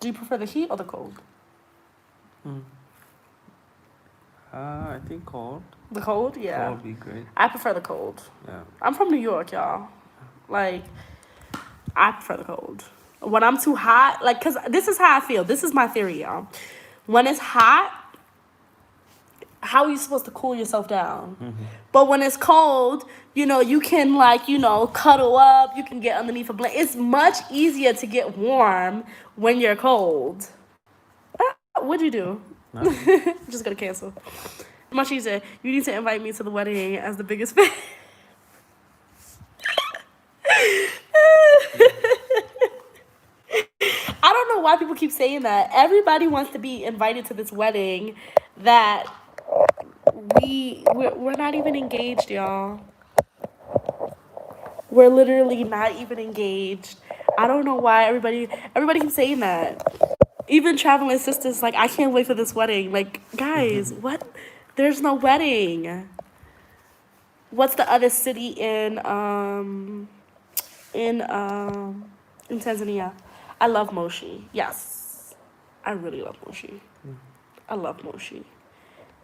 Do you prefer the heat or the cold? I think cold. The cold, yeah. Cold would be great. I prefer the cold. Yeah. I'm from New York, y'all. Like, I prefer the cold. When I'm too hot, like, because this is how I feel. This is my theory, y'all. When it's hot, how are you supposed to cool yourself down? But when it's cold, you know, you can, like, you know, cuddle up. You can get underneath a blanket. It's much easier to get warm when you're cold. What'd you do? I'm just gonna cancel. Much easier. You need to invite me to the wedding as the biggest fan. I don't know why people keep saying that. Everybody wants to be invited to this wedding that we're not even engaged, y'all. We're literally not even engaged. I don't know why everybody keeps saying that. Even traveling sisters, like, I can't wait for this wedding. Like, guys, what? There's no wedding. What's the other city in Tanzania? I love Moshi. Yes. I really love Moshi. I love Moshi.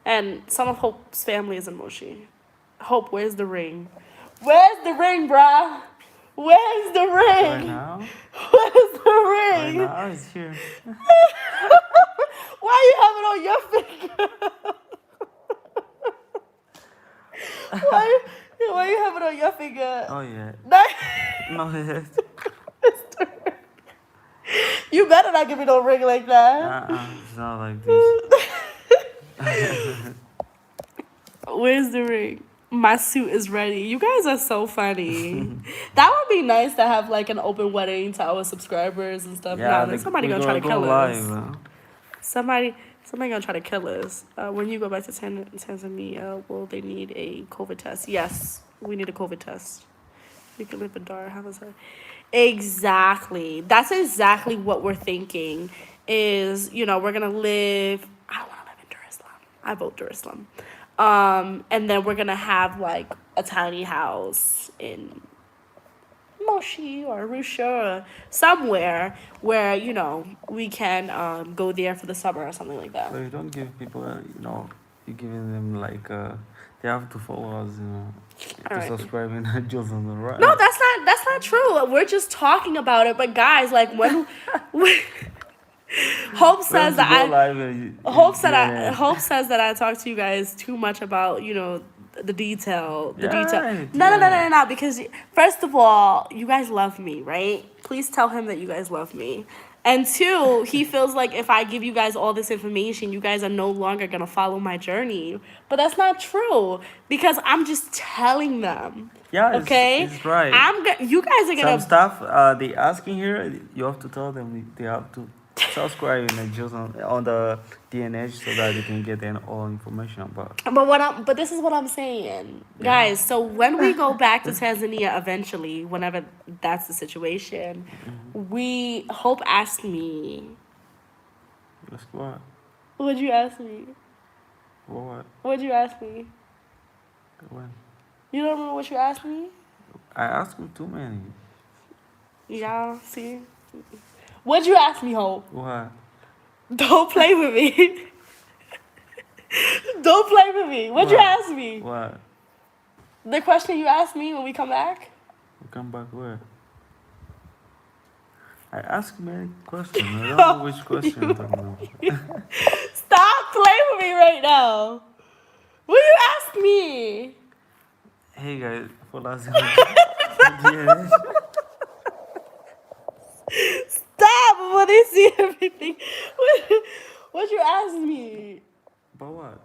And some of Hope's family is in Moshi. Hope, where's the ring? Where's the ring, bruh? Where's the ring? Right now? Where's the ring? Right now, it's here. Why you have it on your finger? Why you have it on your finger? Oh, yeah. No, No, yes. you better not give me no ring like that. It's not like this. Where's the ring? My suit is ready. You guys are so funny. That would be nice to have, like, an open wedding to our subscribers and stuff. Yeah, Nah, somebody gonna try to kill live, us. Somebody gonna try to kill us. When you go back to Tanzania, will they need a COVID test? Yes, we need a COVID test. You can live in Dar. How was that? Exactly. That's exactly what we're thinking. Is, you know, we're gonna live. I don't want to live in Dar es Salaam. I vote Dar es Salaam. And then we're gonna have, like, a tiny house in Moshi or Arusha or somewhere where, you know, we can go there for the summer or something like that. So you don't give people, you're giving them, like, they have to follow us, to Alright. subscribe and just on the right. No, that's not true. We're just talking about it. But guys, like, when Hope says that Hope says that I talk to you guys too much about, you know, the detail. No, because first of all, you guys love me, right? Please tell him that you guys love me. And two, he feels like if I give you guys all this information, you guys are no longer gonna follow my journey. But that's not true, because I'm just telling them. Yeah, okay, it's right. You guys are gonna some stuff they asking here. You have to tell them they have to subscribe and just on the DNH so that they can get all information about. But this is what I'm saying, guys. So when we go back to Tanzania eventually, whenever that's the situation, Hope asked me. Ask what? What'd you ask me? What? What'd you ask me? When? You don't remember what you asked me? I asked you too many. Y'all see? What'd you ask me, Hope? What? Don't play with me. Don't play with me. What'd you ask me? What? The question you asked me when we come back? We come back where? I asked many questions. I don't know which question you're talking about. Stop playing with me right now. What you ask me? Hey guys, for last DNA. Stop! When they see everything, what you asking me? But what?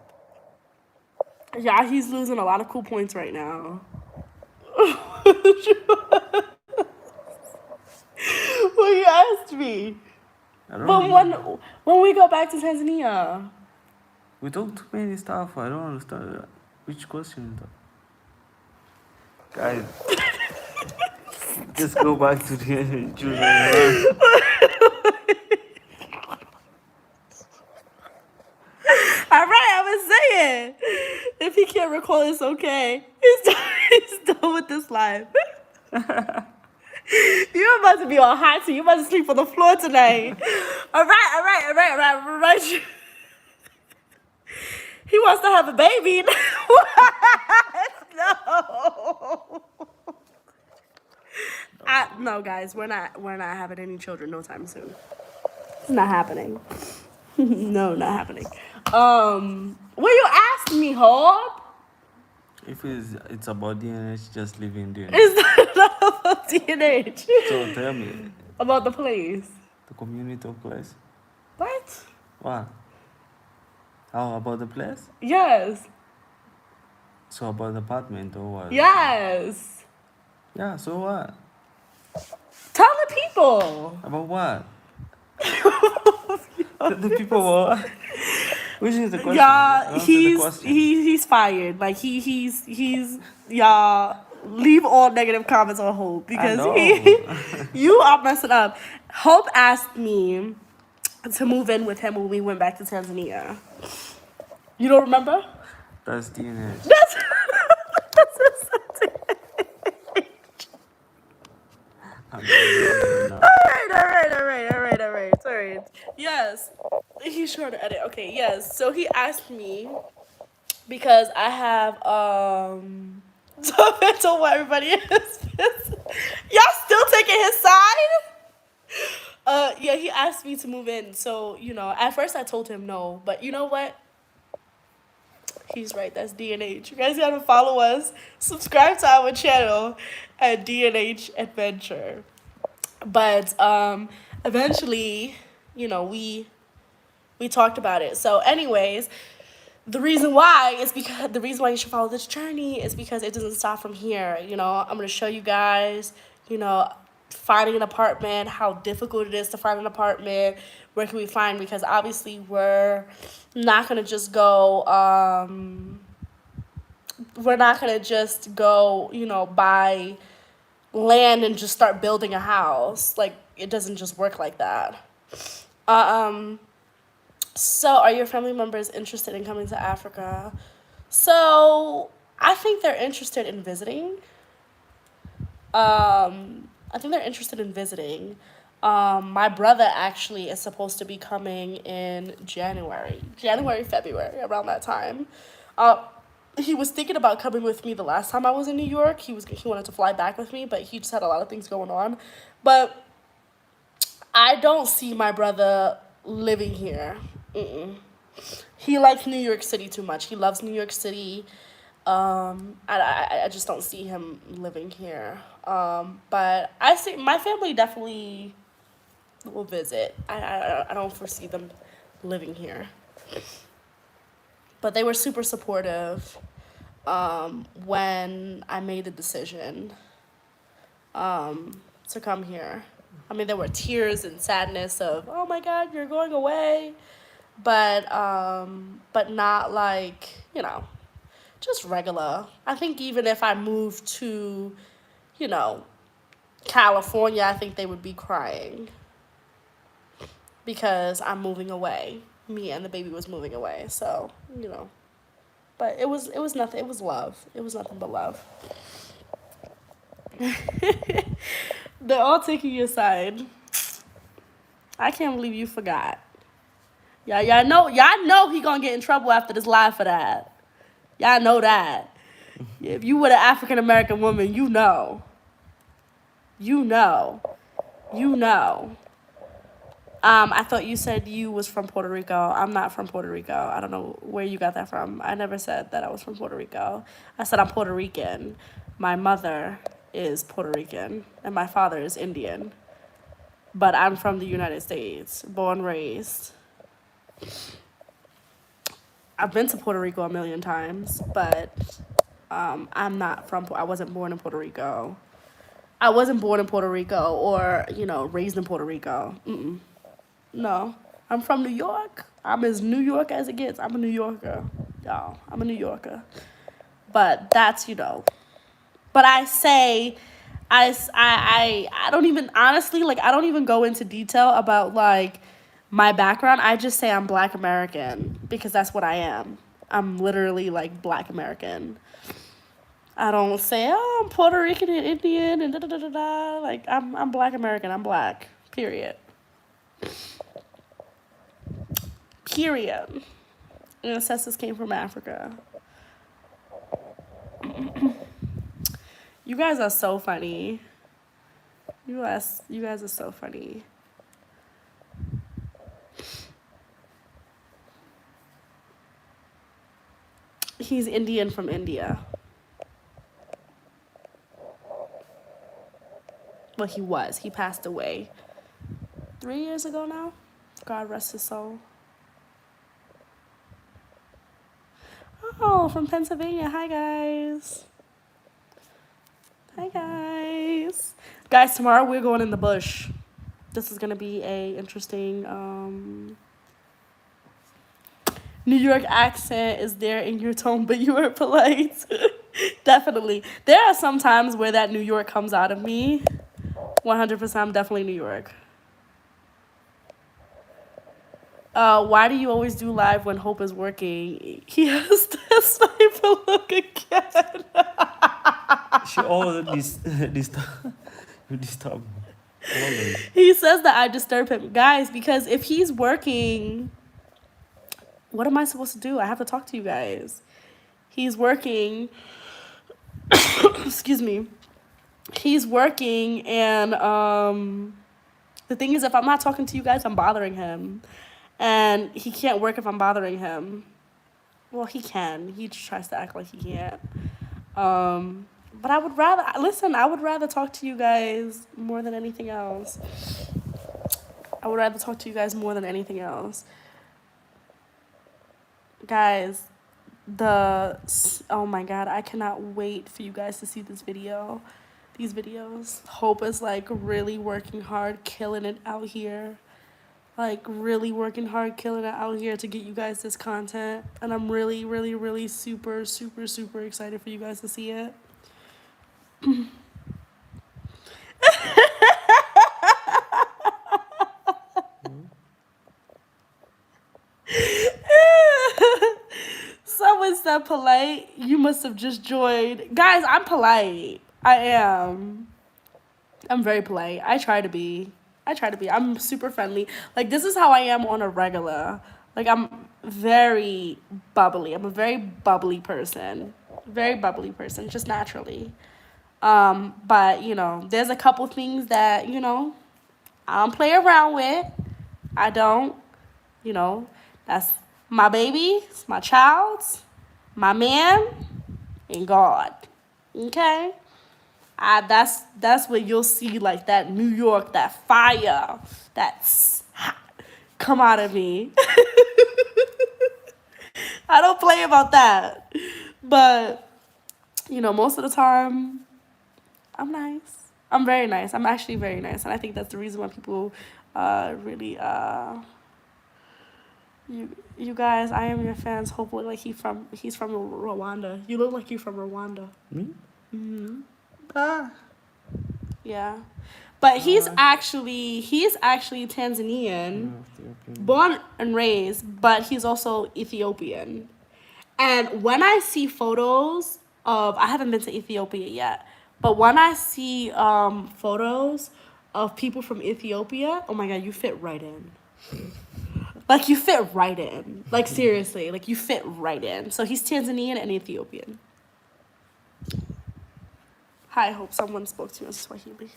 Yeah, he's losing a lot of cool points right now. Well, you asked me. I don't But know. when we go back to Tanzania, We talk too many stuff. I don't understand which question though. Guys, just go back to the children. all right, I was saying, if he can't recall, it's okay. He's done, he's done with this life. You're about to be on hot seat. You're about to sleep on the floor tonight. All right. He wants to have a baby. No. No, guys, we're not having any children no time soon. It's not happening. No, not happening. What you asked me, Hope? If it's about DNH, just leave in DNH. It's not about DNH. So tell me, About the place. the community of place? What? What? Oh, about the place? Yes. So about the apartment or what? Yes. Yeah, so what? Tell the people. About what? The people what? Which is the question? Y'all, Answer the he's question. he's fired. Like he's y'all leave all negative comments on Hope because know. you are messing up. Hope asked me to move in with him when we went back to Tanzania. You don't remember? That's DNH. That's I'm kidding. No. all right. Sorry. Yes. He's trying to edit. Okay, yes. So he asked me because I have so mental what everybody is. Y'all still taking his side? Yeah, he asked me to move in. So, at first I told him no, but you know what? He's right, that's DNH. You guys gotta follow us, subscribe to our channel at DNH Adventure. But eventually, we talked about it. So anyways, the reason why you should follow this journey is because it doesn't stop from here. I'm gonna show you guys, finding an apartment, how difficult it is to find an apartment, where can we find, because obviously we're not gonna just go buy land and just start building a house. Like, it doesn't just work like that. So are your family members interested in coming to Africa? So I think they're interested in visiting. My brother actually is supposed to be coming in January, February, around that time. He was thinking about coming with me the last time I was in New York. He wanted to fly back with me, but he just had a lot of things going on. But I don't see my brother living here. He likes New York City too much. He loves New York City. I just don't see him living here. But I see my family definitely will visit. I don't foresee them living here. But they were super supportive when I made the decision to come here. I mean, there were tears and sadness of, oh my God, you're going away. But not like, just regular. I think even if I moved to, California, I think they would be crying because I'm moving away. Me and the baby was moving away. So, but it was nothing. It was love. It was nothing but love. They're all taking your side. I can't believe you forgot. Y'all know he gonna get in trouble after this live for that. Y'all know that. If you were an African American woman, you know. I thought you said you was from Puerto Rico. I'm not from Puerto Rico. I don't know where you got that from. I never said that I was from Puerto Rico. I said I'm Puerto Rican. My mother is Puerto Rican and my father is Indian. But I'm from the United States, born, raised. I've been to Puerto Rico a million times, but I'm not from. I wasn't born in Puerto Rico. I wasn't born in Puerto Rico or raised in Puerto Rico. No, I'm from New York. I'm as New York as it gets. I'm a New Yorker, y'all. I'm a New Yorker. But that's But I say, I don't even honestly like I don't even go into detail about like my background. I just say I'm Black American because that's what I am. I'm literally like Black American. I don't say I'm Puerto Rican and Indian and da da da da da. Like I'm Black American. I'm Black. Period. Period. Ancestors came from Africa. You guys are so funny. You guys are so funny. He's Indian from India. Well, he was. He passed away 3 years ago now. God rest his soul. Oh, from Pennsylvania. Hi, guys. Hi, guys. Guys, tomorrow we're going in the bush. This is going to be a interesting New York accent is there in your tone, but you are polite. Definitely. There are some times where that New York comes out of me. 100% I'm definitely New York. Why do you always do live when Hope is working? He has that sniper look again. She always disturb me. Always. He says that I disturb him. Guys, because if he's working, what am I supposed to do? I have to talk to you guys. He's working. Excuse me. He's working, and the thing is, if I'm not talking to you guys, I'm bothering him. And he can't work if I'm bothering him. Well, he can. He just tries to act like he can't. But I would rather talk to you guys more than anything else. I would rather talk to you guys more than anything else. Guys, oh my God, I cannot wait for you guys to see this video. These videos. Hope is like really working hard, killing it out here. Like really working hard, killing it out here to get you guys this content. And I'm really, really, really super, super, super excited for you guys to see it. Someone said polite. You must have just joined. Guys, I'm polite. I am. I'm very polite. I try to be. I'm super friendly. Like, this is how I am on a regular. Like, I'm very bubbly. I'm a very bubbly person. Very bubbly person, just naturally. But, there's a couple things that, I don't play around with. I don't. That's my baby, it's my child, my man, and God. Okay? That's where you'll see like that New York, that fire, that's come out of me. I don't play about that. But, most of the time, I'm nice. I'm very nice. I'm actually very nice. And I think that's the reason why people really you guys, I am your fans. Hopefully, like he's from Rwanda. You look like you're from Rwanda. Me? Mm-hmm. Yeah, but he's actually Tanzanian, born and raised, but he's also Ethiopian. And when I see photos I haven't been to Ethiopia yet, but when I see photos of people from Ethiopia, oh my God, you fit right in. Like, you fit right in. Like, seriously. Like, you fit right in. So, he's Tanzanian and Ethiopian. Hi, I hope someone spoke to me in Swahili.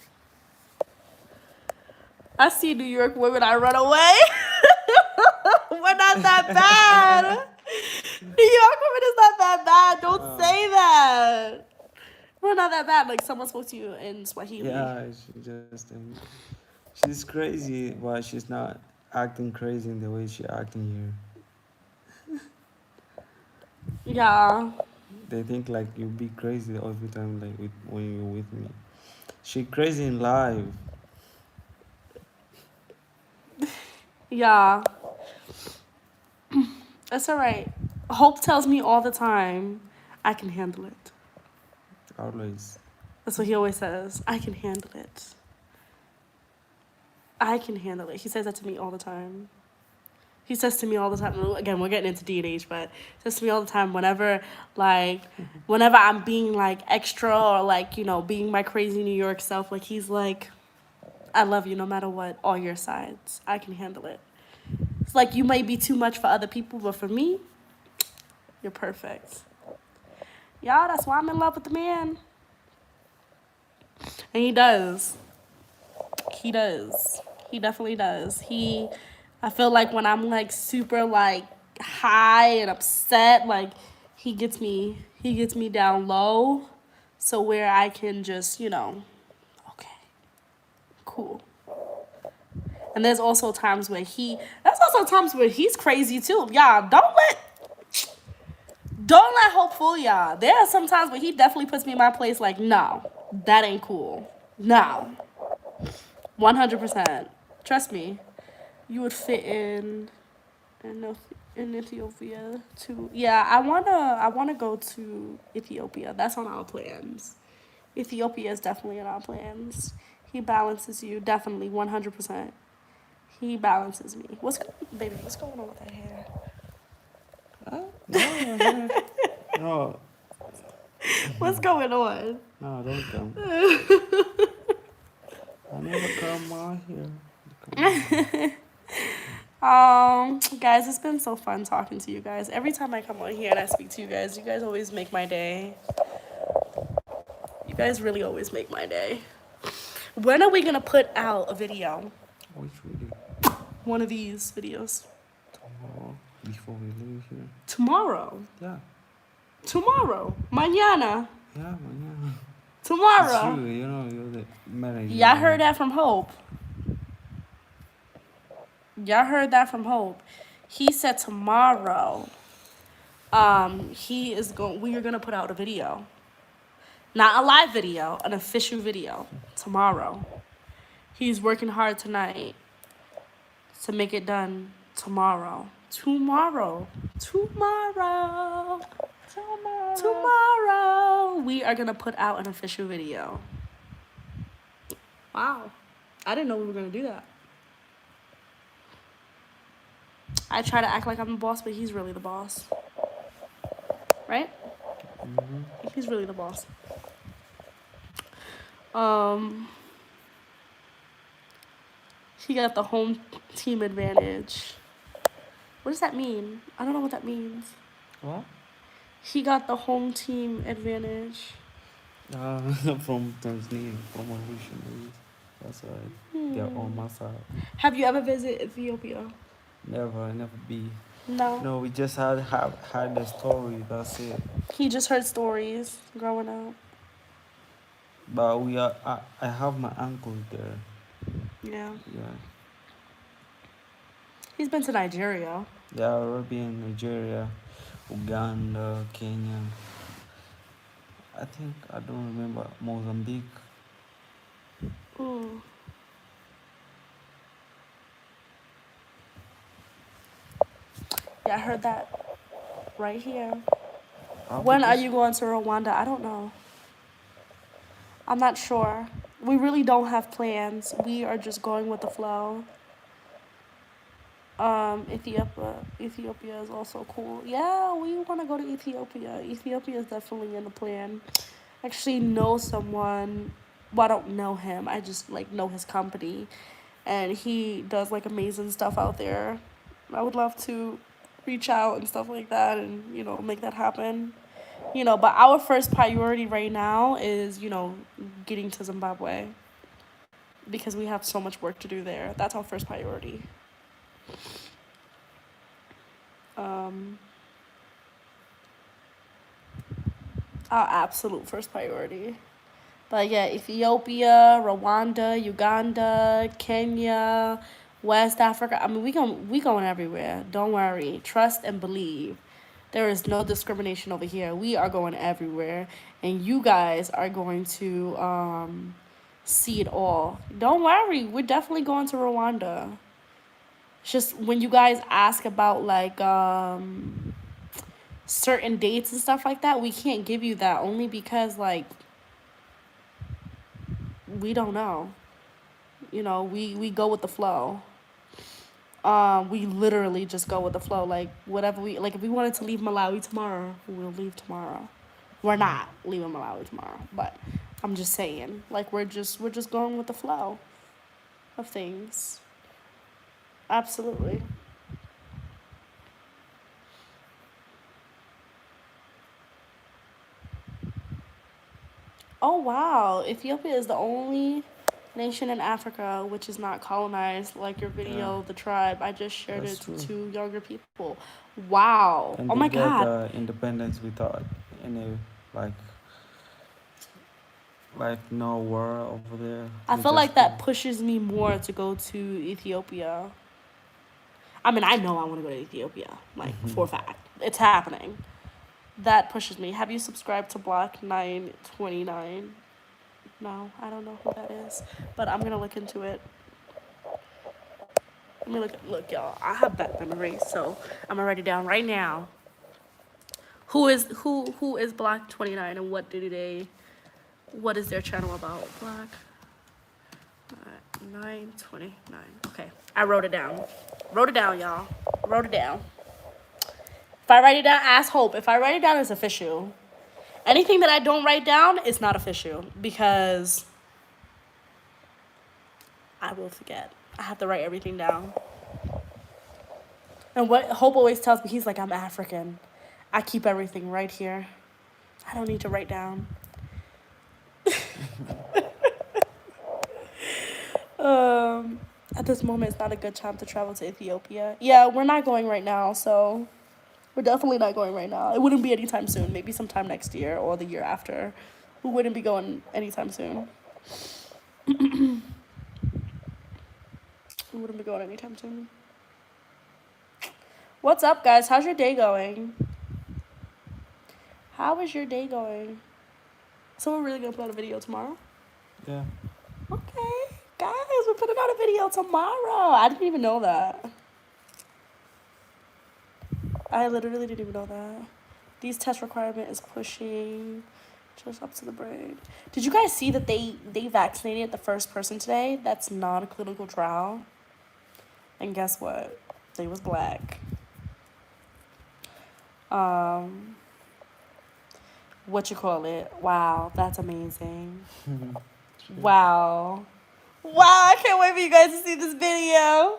I see New York women, I run away. We're not that bad. New York women is not that bad. Don't say that. We're not that bad. Like someone spoke to you in Swahili. Yeah, she just she's crazy, but she's not acting crazy in the way she acting Yeah. here. They think like you be crazy every time, like when you're with me. She crazy in life. Yeah. That's all right. Hope tells me all the time, I can handle it. Always. That's what he always says. I can handle it. I can handle it. He says that to me all the time. He says to me all the time. Again, we're getting into D&H, but he says to me all the time whenever I'm being like extra or like, you know, being my crazy New York self, like he's like, I love you no matter what, all your sides. I can handle it. It's like you might be too much for other people, but for me, you're perfect. Y'all, that's why I'm in love with the man. And he does. He does. He definitely does. I feel like when I'm like super like high and upset, like he gets me down low, so where I can just, you know, okay, cool. And there's also times where he's crazy too. Y'all, don't let hope fool y'all. There are some times where he definitely puts me in my place like, no, that ain't cool. No. 100%. Trust me. You would fit in Ethiopia too. Yeah, I wanna go to Ethiopia. That's on our plans. Ethiopia is definitely in our plans. He balances you, definitely 100%. He balances me. What's going on with that hair? No, no, What's going on? no, don't come. I never come out here. Guys, it's been so fun talking to you guys. Every time I come on here and I speak to you guys always make my day. You guys really always make my day. When are we gonna put out a video? Which video? One of these videos. Tomorrow, before we leave here. Tomorrow. Yeah. Tomorrow. Mañana. Yeah, man, Tomorrow. it's true, you know, you're the manager. Y'all heard that from Hope. Y'all heard that from Hope. He said tomorrow. We are gonna put out a video. Not a live video, an official video tomorrow. He's working hard tonight to make it done tomorrow. Tomorrow. We are gonna put out an official video. Wow. I didn't know we were gonna do that. I try to act like I'm the boss, but he's really the boss. Right? Mm-hmm. He's really the boss. He got the home team advantage. What does that mean? I don't know what that means. What? He got the home team advantage. From Tanzania, from Arusha. That's right. They're on my side. Have you ever visited Ethiopia? Never be. No. No, we just had the story. That's it. He just heard stories growing up. But I have my uncle there. Yeah. Yeah. He's been to Nigeria. Yeah, Arabian, Nigeria, Uganda, Kenya. I think I don't remember Mozambique. Ooh. Yeah, I heard that right here. When are you going to Rwanda? I don't know. I'm not sure. We really don't have plans. We are just going with the flow. Ethiopia is also cool. Yeah, we want to go to Ethiopia. Ethiopia is definitely in the plan. I actually know someone. Well, I don't know him. I just like know his company, and he does like amazing stuff out there. I would love to reach out and stuff like that, and make that happen. But our first priority right now is getting to Zimbabwe. because we have so much work to do there. That's our first priority. Um, our absolute first priority. But yeah, Ethiopia, Rwanda, Uganda, Kenya, West Africa. I mean, we going everywhere. Don't worry. Trust and believe. There is no discrimination over here. We are going everywhere, and you guys are going to see it all. Don't worry. We're definitely going to Rwanda. It's just when you guys ask about like certain dates and stuff like that, we can't give you that only because like we don't know. You know, we go with the flow. We literally just go with the flow. Like whatever we like, if we wanted to leave Malawi tomorrow, we'll leave tomorrow. We're not leaving Malawi tomorrow, but I'm just saying, like we're just going with the flow of things. Absolutely. Oh wow, Ethiopia is the only nation in Africa which is not colonized. Like your Yeah, video, the tribe. I just shared that's it to true. two younger people. Wow. And Oh they my get god. independence without any like no war over there. I They feel just like go. that pushes me more to go to Ethiopia. I mean, I know I want to go to Ethiopia, like for a fact. It's happening. That pushes me. Have you subscribed to Block 929? No, I don't know who that is, but I'm gonna look into it. Let me look, y'all. I have bad memory, so I'm gonna write it down right now. Who is Block 29 and what is their channel about? Block 929. Okay, I wrote it down. Wrote it down, y'all. Wrote it down. If I write it down, ask Hope. If I write it down, it's official. Anything that I don't write down is not official because I will forget. I have to write everything down. And what Hope always tells me, he's like, I'm African. I keep everything right here. I don't need to write down. At this moment, it's not a good time to travel to Ethiopia. Yeah, we're not going right now, so we're definitely not going right now. It wouldn't be anytime soon. Maybe sometime next year or the year after. We wouldn't be going anytime soon. We wouldn't be going anytime soon. What's up, guys? How's your day going? How is your day going? So we're really gonna put out a video tomorrow? Yeah. Okay, guys, we're putting out a video tomorrow. I didn't even know that. I literally didn't even know that. These test requirement is pushing just up to the brain. Did you guys see that they vaccinated the first person today? That's non-clinical trial. And guess what? They was black. What you call it? Wow, that's amazing. Wow. Wow, I can't wait for you guys to see this video.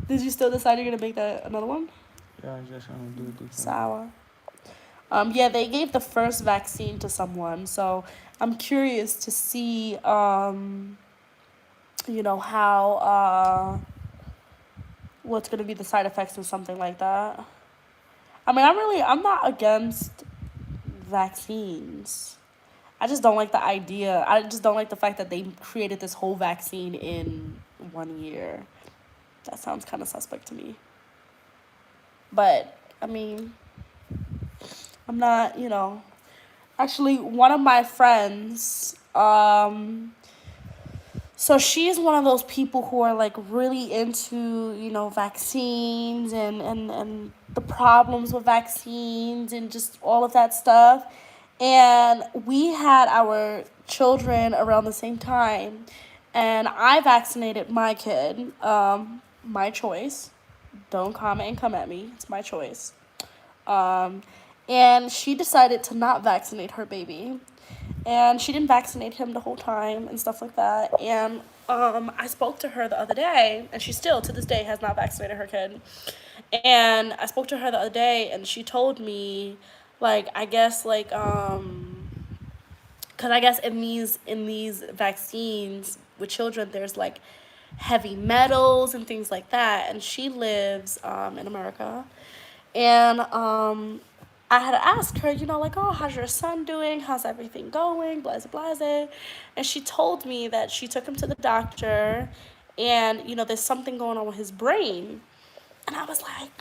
Did you still decide you're gonna make that another one? Yeah, I just want to do it different. Sour. Yeah, they gave the first vaccine to someone, so I'm curious to see, you know, how, what's gonna be the side effects of something like that. I mean, I'm not against vaccines. I just don't like the idea. I just don't like the fact that they created this whole vaccine in 1 year. That sounds kind of suspect to me. But, I mean, I'm not, you know. Actually, one of my friends, so she's one of those people who are like really into, you know, vaccines and the problems with vaccines and just all of that stuff. And we had our children around the same time. And I vaccinated my kid, my choice. Don't comment and come at me. It's my choice. And she decided to not vaccinate her baby. And she didn't vaccinate him the whole time and stuff like that. And I spoke to her the other day, and she still, to this day, has not vaccinated her kid. And I spoke to her the other day, and she told me, like, I guess, like, because I guess in these vaccines, with children, there's like heavy metals and things like that. And she lives in America. And I had asked her, like, oh, how's your son doing? How's everything going? Blase, blase. And she told me that she took him to the doctor and, there's something going on with his brain. And I was like,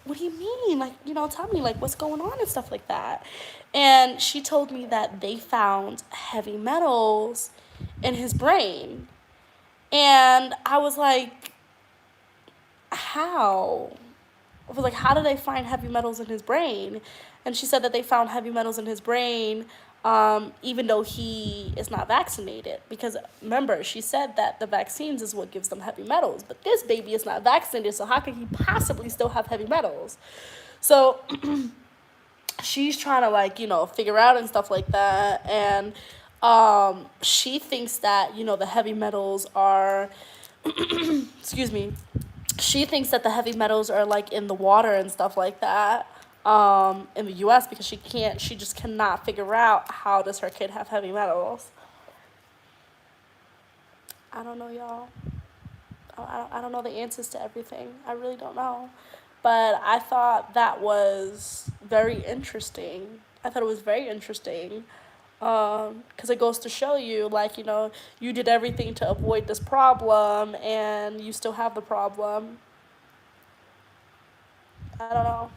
what do you mean? Like, tell me, like, what's going on and stuff like that. And she told me that they found heavy metals in his brain. And I was like, how? I was like, how did they find heavy metals in his brain? And she said that they found heavy metals in his brain even though he is not vaccinated. Because remember, she said that the vaccines is what gives them heavy metals. But this baby is not vaccinated, so how can he possibly still have heavy metals? So she's trying to, like, figure out and stuff like that. And she thinks that, the heavy metals are, excuse me, she thinks that the heavy metals are like in the water and stuff like that in the US because she just cannot figure out how does her kid have heavy metals. I don't know, y'all. I don't know the answers to everything. I really don't know. But I thought that was very interesting. Because it goes to show you, like, you did everything to avoid this problem and you still have the problem. I don't know.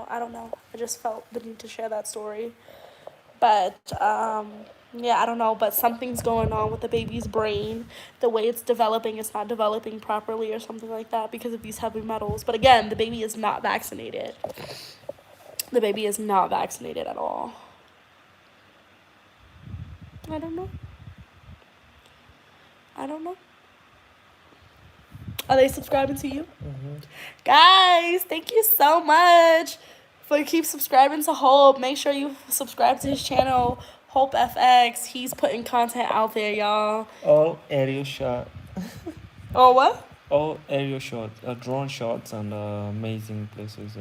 I don't know. I just felt the need to share that story. But yeah, I don't know, but something's going on with the baby's brain. The way it's developing, it's not developing properly or something like that because of these heavy metals. But again, the baby is not vaccinated. The baby is not vaccinated at all. I don't know. Are they subscribing to you? Guys, thank you so much for keep subscribing to Hope. Make sure you subscribe to his channel, Hope FX. He's putting content out there, y'all. All aerial shot. Oh, what? All aerial shots, drone shots, and amazing places.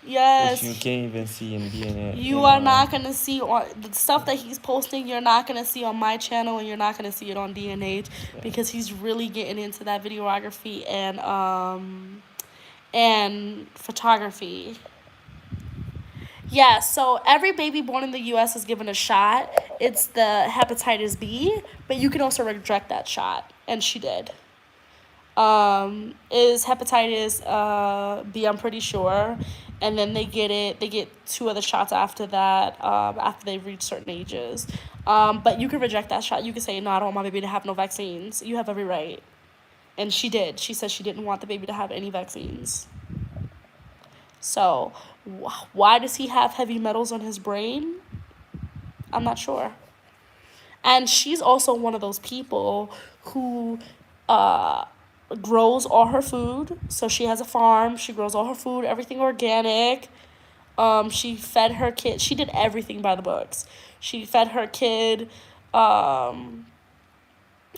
Yes. Which you can't even see in DNA. You are not going to see on the stuff that he's posting. You're not going to see on my channel, and you're not going to see it on DNH because he's really getting into that videography and photography. Yeah, so every baby born in the U.S. is given a shot. It's the hepatitis B, but you can also reject that shot, and she did. Is hepatitis B, I'm pretty sure. And then they get 2 other shots after that, after they reach certain ages. But you can reject that shot. You can say, no, I don't want my baby to have no vaccines. You have every right. And she did. She said she didn't want the baby to have any vaccines. So, why does he have heavy metals on his brain? I'm not sure. And she's also one of those people who grows all her food. So she has a farm. She grows all her food, everything organic. She fed her kid. She did everything by the books. She fed her kid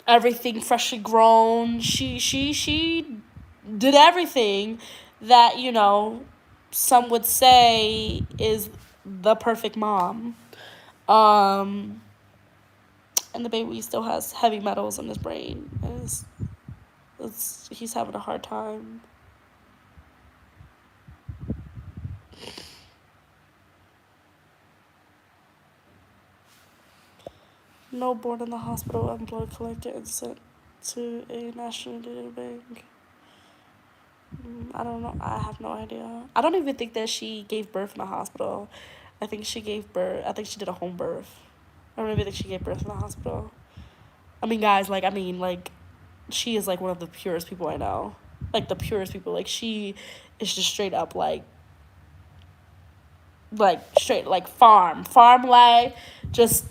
everything freshly grown. She did everything that, some would say is the perfect mom. And the baby still has heavy metals in his brain. He's having a hard time. No born in the hospital and blood collected and sent to a national data bank. I don't know. I have no idea. I don't even think that she gave birth in the hospital. I think she did a home birth. I don't even think she gave birth in the hospital. I mean, guys, she is, one of the purest people I know. The purest people. She is just straight up, farm life. Just,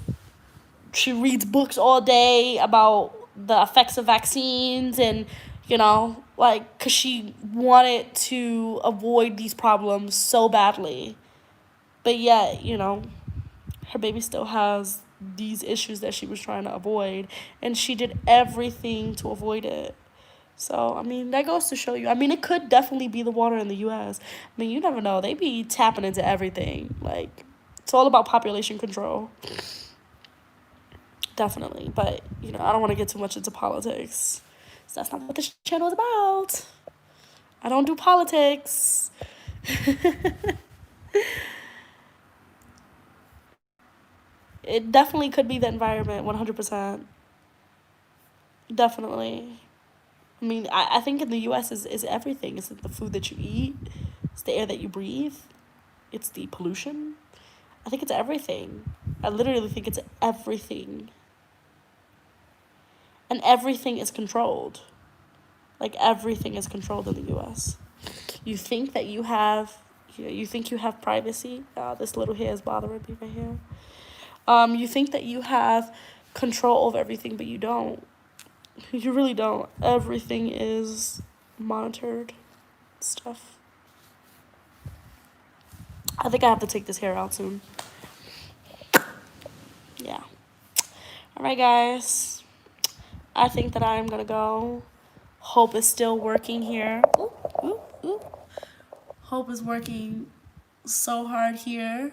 she reads books all day about the effects of vaccines and, because she wanted to avoid these problems so badly. But yet, her baby still has these issues that she was trying to avoid, and she did everything to avoid it. So, that goes to show you. It could definitely be the water in the U.S. You never know. They be tapping into everything. It's all about population control. definitely. But, you know, I don't want to get too much into politics. So that's not what this channel is about. I don't do politics. It definitely could be the environment, 100%. Definitely. I mean, I think in the U.S. is everything. It's the food that you eat. It's the air that you breathe. It's the pollution. I think it's everything. I literally think it's everything. And everything is controlled. Like, everything is controlled in the U.S. You think that you have, you think you have privacy. This little hair is bothering me right here. You think that you have control over everything, but you don't. You really don't. Everything is monitored stuff. I think I have to take this hair out soon. Yeah. All right, guys. I think that I'm gonna go. Hope is still working here. Ooh, ooh, ooh. Hope is working so hard here.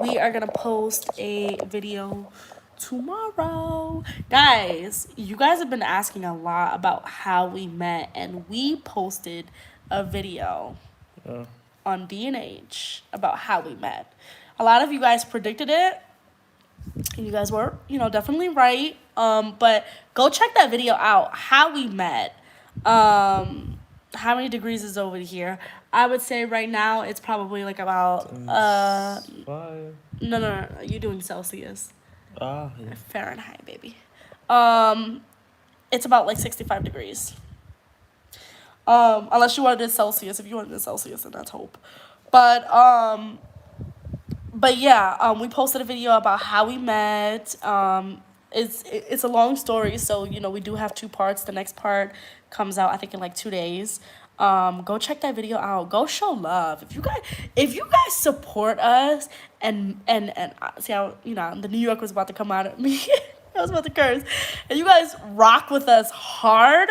We are gonna post a video tomorrow. Guys, you guys have been asking a lot about how we met, and we posted a video on D&H about how we met. A lot of you guys predicted it, and you guys were, you know, definitely right. But go check that video out, how we met. How many degrees is over here? I would say right now it's probably like about 5. no, you're doing Celsius. Yeah. Fahrenheit, baby. It's about like 65 degrees. Unless you wanted it Celsius. If you wanted it Celsius, then that's hope. But yeah, we posted a video about how we met. It's a long story, so you know we do have 2 parts. The next part comes out I think in like 2 days. Go check that video out. Go show love. If you guys support us and see how, you know, the New York was about to come out at me. I was about to curse. And you guys rock with us hard.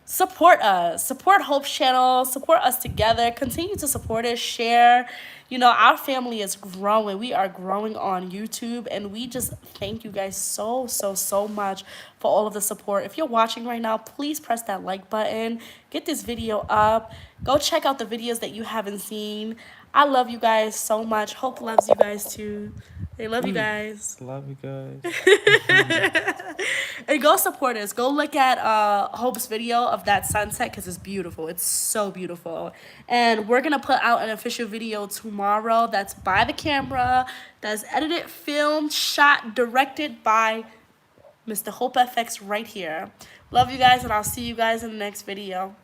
Support us. Support Hope's channel. Support us together. Continue to support us. Share. You know, our family is growing. We are growing on YouTube. And we just thank you guys so much for all of the support. If you're watching right now, please press that like button. Get this video up. Go check out the videos that you haven't seen. I love you guys so much. Hope loves you guys too. They love you guys. Love you guys. And go support us. Go look at Hope's video of that sunset because it's beautiful. It's so beautiful. And we're going to put out an official video tomorrow that's by the camera, that's edited, filmed, shot, directed by Mr. Hope FX right here. Love you guys, and I'll see you guys in the next video.